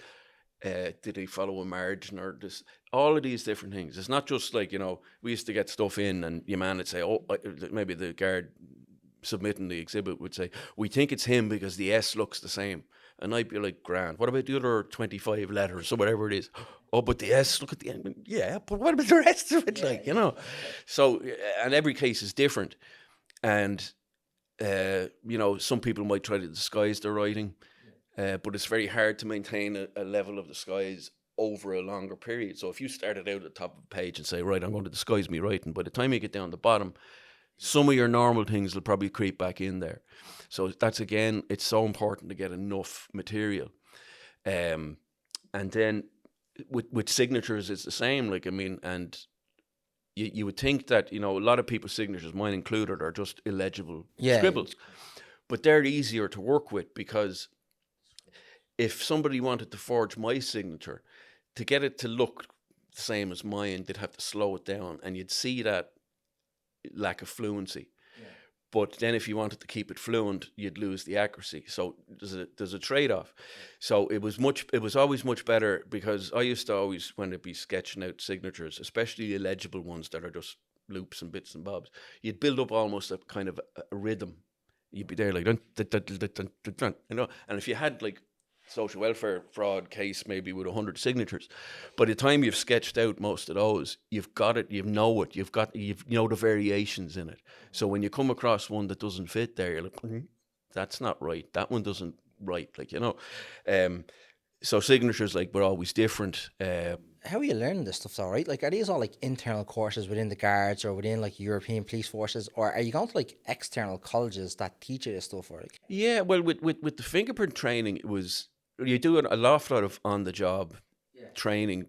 Did they follow a margin or this? All of these different things. It's not just like, you know, we used to get stuff in and your man would say, oh, maybe the guard submitting the exhibit would say, we think it's him because the S looks the same. And I'd be like, grand, what about the other 25 letters or whatever it is? Oh, but the S, look at the end. Yeah, but what about the rest of it? Like, you know. So, and every case is different. And, you know, some people might try to disguise their writing, but it's very hard to maintain a level of disguise over a longer period. So if you started out at the top of the page and say, right, I'm going to disguise me writing, by the time you get down the bottom, some of your normal things will probably creep back in there. So that's, again, it's so important to get enough material. And then with signatures, it's the same. Like, I mean, and you would think that, you know, a lot of people's signatures, mine included, are just illegible scribbles. But they're easier to work with, because if somebody wanted to forge my signature, to get it to look the same as mine, they'd have to slow it down, and you'd see that lack of fluency. But then if you wanted to keep it fluent, you'd lose the accuracy. So there's a trade-off. So it was always much better, because I used to always, when it'd be sketching out signatures, especially illegible ones that are just loops and bits and bobs, you'd build up almost a kind of a rhythm. You'd be there like, dun, dun, dun, dun, dun, dun, dun, you know. And if you had like social welfare fraud case maybe with 100 signatures, by the time you've sketched out most of those, you've got it, you know the variations in it. So when you come across one that doesn't fit there, you're like, that's not right, that one doesn't right, like, you know. So signatures, like, were always different. How are you learning this stuff though, right? Like, are these all like internal courses within the guards or within like European police forces, or are you going to like external colleges that teach you this stuff? Or like, yeah, well, with the fingerprint training, it was, you do a lot of on the job training,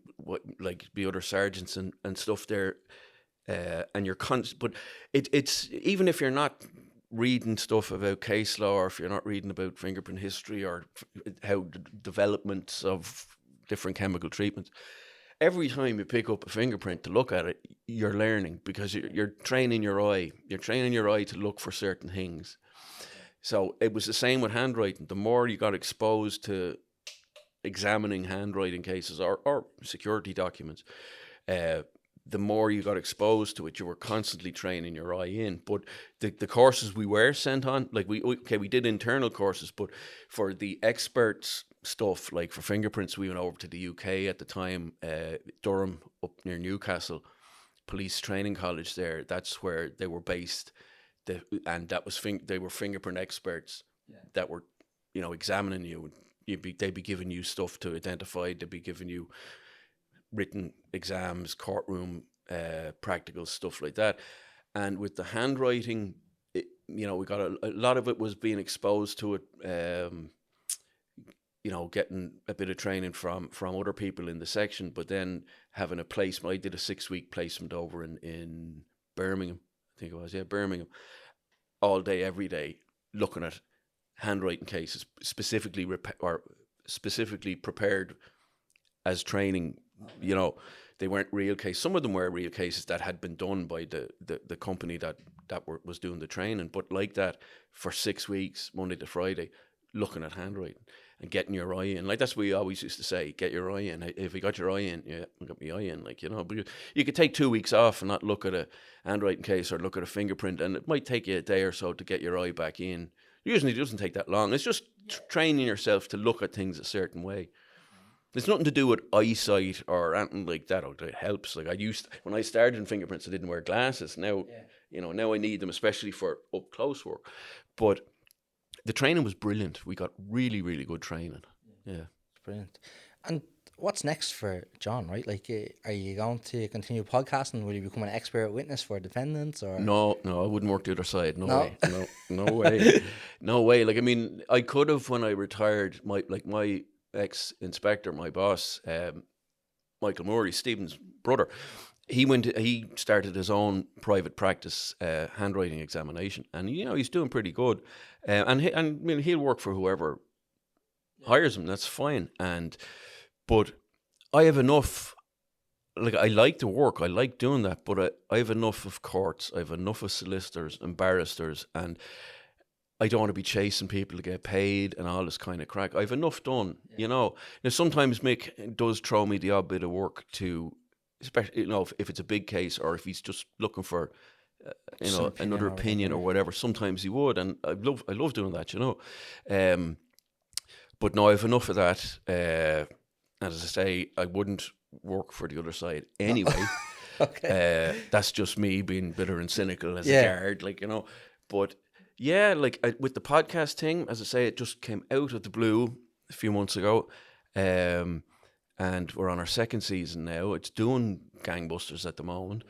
like the other sergeants and stuff there, and you're but it's, even if you're not reading stuff about case law, or if you're not reading about fingerprint history or how the developments of different chemical treatments, every time you pick up a fingerprint to look at it, you're learning, because you're training your eye. You're training your eye to look for certain things. So it was the same with handwriting. The more you got exposed to examining handwriting cases or security documents, the more you got exposed to it. You were constantly training your eye in. But the courses we were sent on, like we did internal courses, but for the experts stuff, like for fingerprints, we went over to the UK at the time, Durham, up near Newcastle, police training college there. That's where they were based. And that was they were fingerprint experts that were, you know, examining you. They'd be giving you stuff to identify. They'd be giving you written exams, courtroom, practical stuff like that. And with the handwriting, you know, we got a lot of it was being exposed to it. You know, getting a bit of training from other people in the section, but then having a placement. I did a 6-week placement over in Birmingham. I think it was, Birmingham, all day, every day, looking at handwriting cases, specifically prepared as training. You know, they weren't real cases. Some of them were real cases that had been done by the company that was doing the training. But like that, for 6 weeks, Monday to Friday, looking at handwriting and getting your eye in. Like, that's what we always used to say, get your eye in. If you got your eye in, yeah, I got my eye in. Like, you know, but you could take 2 weeks off and not look at a handwriting case or look at a fingerprint, and it might take you a day or so to get your eye back in. Usually it doesn't take that long. It's just training yourself to look at things a certain way. There's nothing to do with eyesight or anything like that. It helps. Like, when I started in fingerprints, I didn't wear glasses. Now You know, now I need them, especially for up close work. But the training was brilliant. We got really, really good training. Yeah. Brilliant. And what's next for John, right? Like, are you going to continue podcasting? Will you become an expert witness for defendants, or? No, I wouldn't work the other side. No, No? way. No way. No way. Like, I mean, I could have when I retired. My ex-inspector, my boss, Michael Murray, Stephen's brother, he started his own private practice handwriting examination, and you know he's doing pretty good, and I mean he'll work for whoever hires him. That's fine. But I have enough. Like, I like to work, I like doing that, but I have enough of courts, I have enough of solicitors and barristers, and I don't want to be chasing people to get paid and all this kind of crack. I have enough done, you know. Now, sometimes Mick does throw me the odd bit of work to, especially, you know, if it's a big case or if he's just looking for, you know, another opinion or whatever. Sometimes he would, and I love doing that, you know. But no, I have enough of that. And as I say, I wouldn't work for the other side anyway. Okay. That's just me being bitter and cynical as a guard, like, you know. But yeah, like with the podcast thing, as I say, it just came out of the blue a few months ago. And we're on our second season now. It's doing gangbusters at the moment.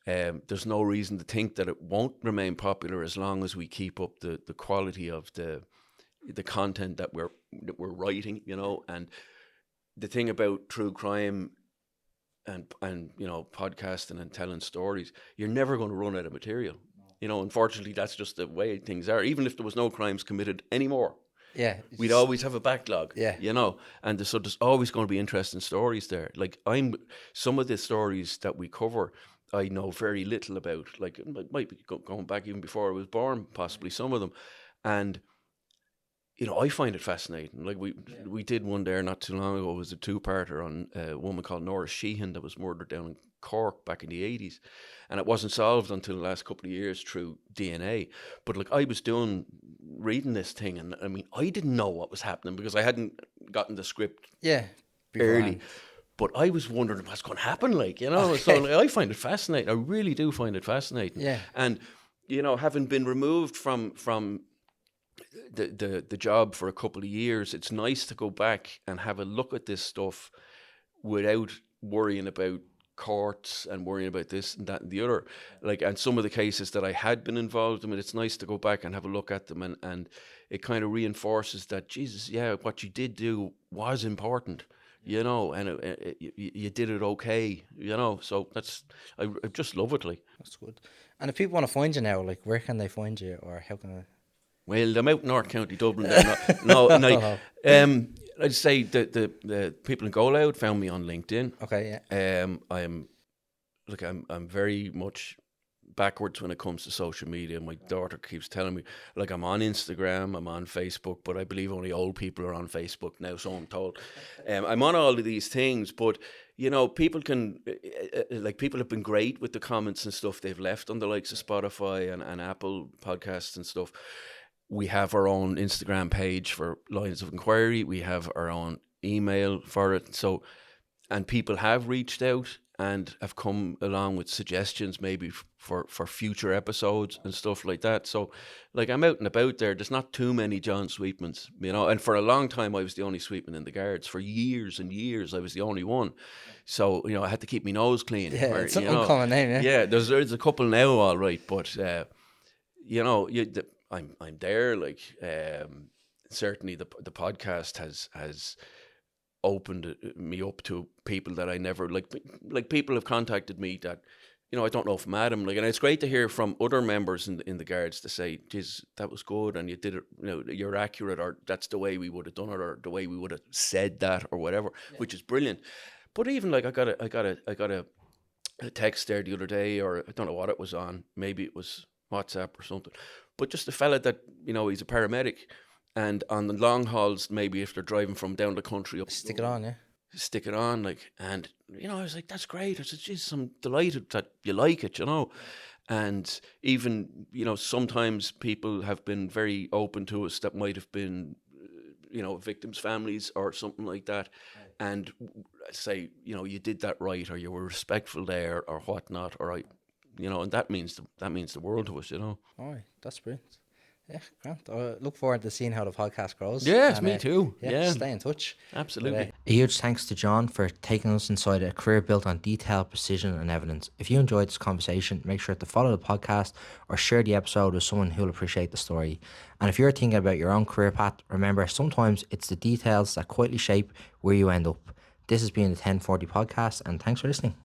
There's no reason to think that it won't remain popular as long as we keep up the quality of the content that we're writing, you know. And the thing about true crime and you know, podcasting and telling stories, you're never going to run out of material. You know, unfortunately, that's just the way things are. Even if there was no crimes committed anymore, we'd always have a backlog. You know, and so there's always going to be interesting stories there. Like, some of the stories that we cover, I know very little about. Like, it might be going back even before I was born, possibly some of them, and you know, I find it fascinating. Like, we did one there not too long ago. It was a two-parter on a woman called Nora Sheehan that was murdered down in Cork back in the 80s. And it wasn't solved until the last couple of years through DNA. But like, I was reading this thing, and I mean, I didn't know what was happening because I hadn't gotten the script early. But I was wondering what's going to happen, like, you know. So like, I find it fascinating. I really do find it fascinating. And, you know, having been removed from the job for a couple of years, it's nice to go back and have a look at this stuff without worrying about courts and worrying about this and that and the other. Like, and some of the cases that I had been involved in, it's nice to go back and have a look at them, and it kind of reinforces that, Jesus, what you did do was important, you know, and you did it okay, you know. So I just love it. Like, that's good. And if people want to find you now, like, where can they find you, or how can I? Well, I'm out in North County Dublin there. I'd say the people in Go Loud found me on LinkedIn. Okay, yeah. I'm very much backwards when it comes to social media. My daughter keeps telling me, like, I'm on Instagram, I'm on Facebook, but I believe only old people are on Facebook now, so I'm told. I'm on all of these things, but you know, people have been great with the comments and stuff they've left on the likes of Spotify and Apple podcasts and stuff. We have our own Instagram page for Lines of Enquiry. We have our own email for it. So, and people have reached out and have come along with suggestions maybe for future episodes and stuff like that. So, like, I'm out and about there. There's not too many John Sweetmans, you know. And for a long time, I was the only Sweetman in the Guards. For years and years, I was the only one. So, you know, I had to keep my nose clean. Yeah, it's an uncommon name, Yeah, there's a couple now, all right. But, you know, I'm there. Like, certainly the podcast has opened me up to people that I never like people have contacted me that, you know, I don't know if I'm Adam, like, and it's great to hear from other members in the Guards to say, geez, that was good and you did it, you know, you're accurate, or that's the way we would have done it, or the way we would have said that, or whatever, which is brilliant. But even like I got a text there the other day, or I don't know what it was on, maybe it was WhatsApp or something, but just a fella that, you know, he's a paramedic, and on the long hauls, maybe if they're driving from down the country up, stick it on, like, and, you know, I was like, that's great. I said, geez, I'm delighted that you like it, you know. And even, you know, sometimes people have been very open to us that might have been, you know, victims' families or something like that, and say, you know, you did that right, or you were respectful there, or whatnot, or and that means the world to us, All right, that's brilliant. Yeah, Grant. I look forward to seeing how the podcast grows. Yes, And, me too. Yeah. Stay in touch. Absolutely. A huge thanks to John for taking us inside a career built on detail, precision, and evidence. If you enjoyed this conversation, make sure to follow the podcast or share the episode with someone who'll appreciate the story. And if you're thinking about your own career path, remember sometimes it's the details that quietly shape where you end up. This has been the 1040 podcast, and thanks for listening.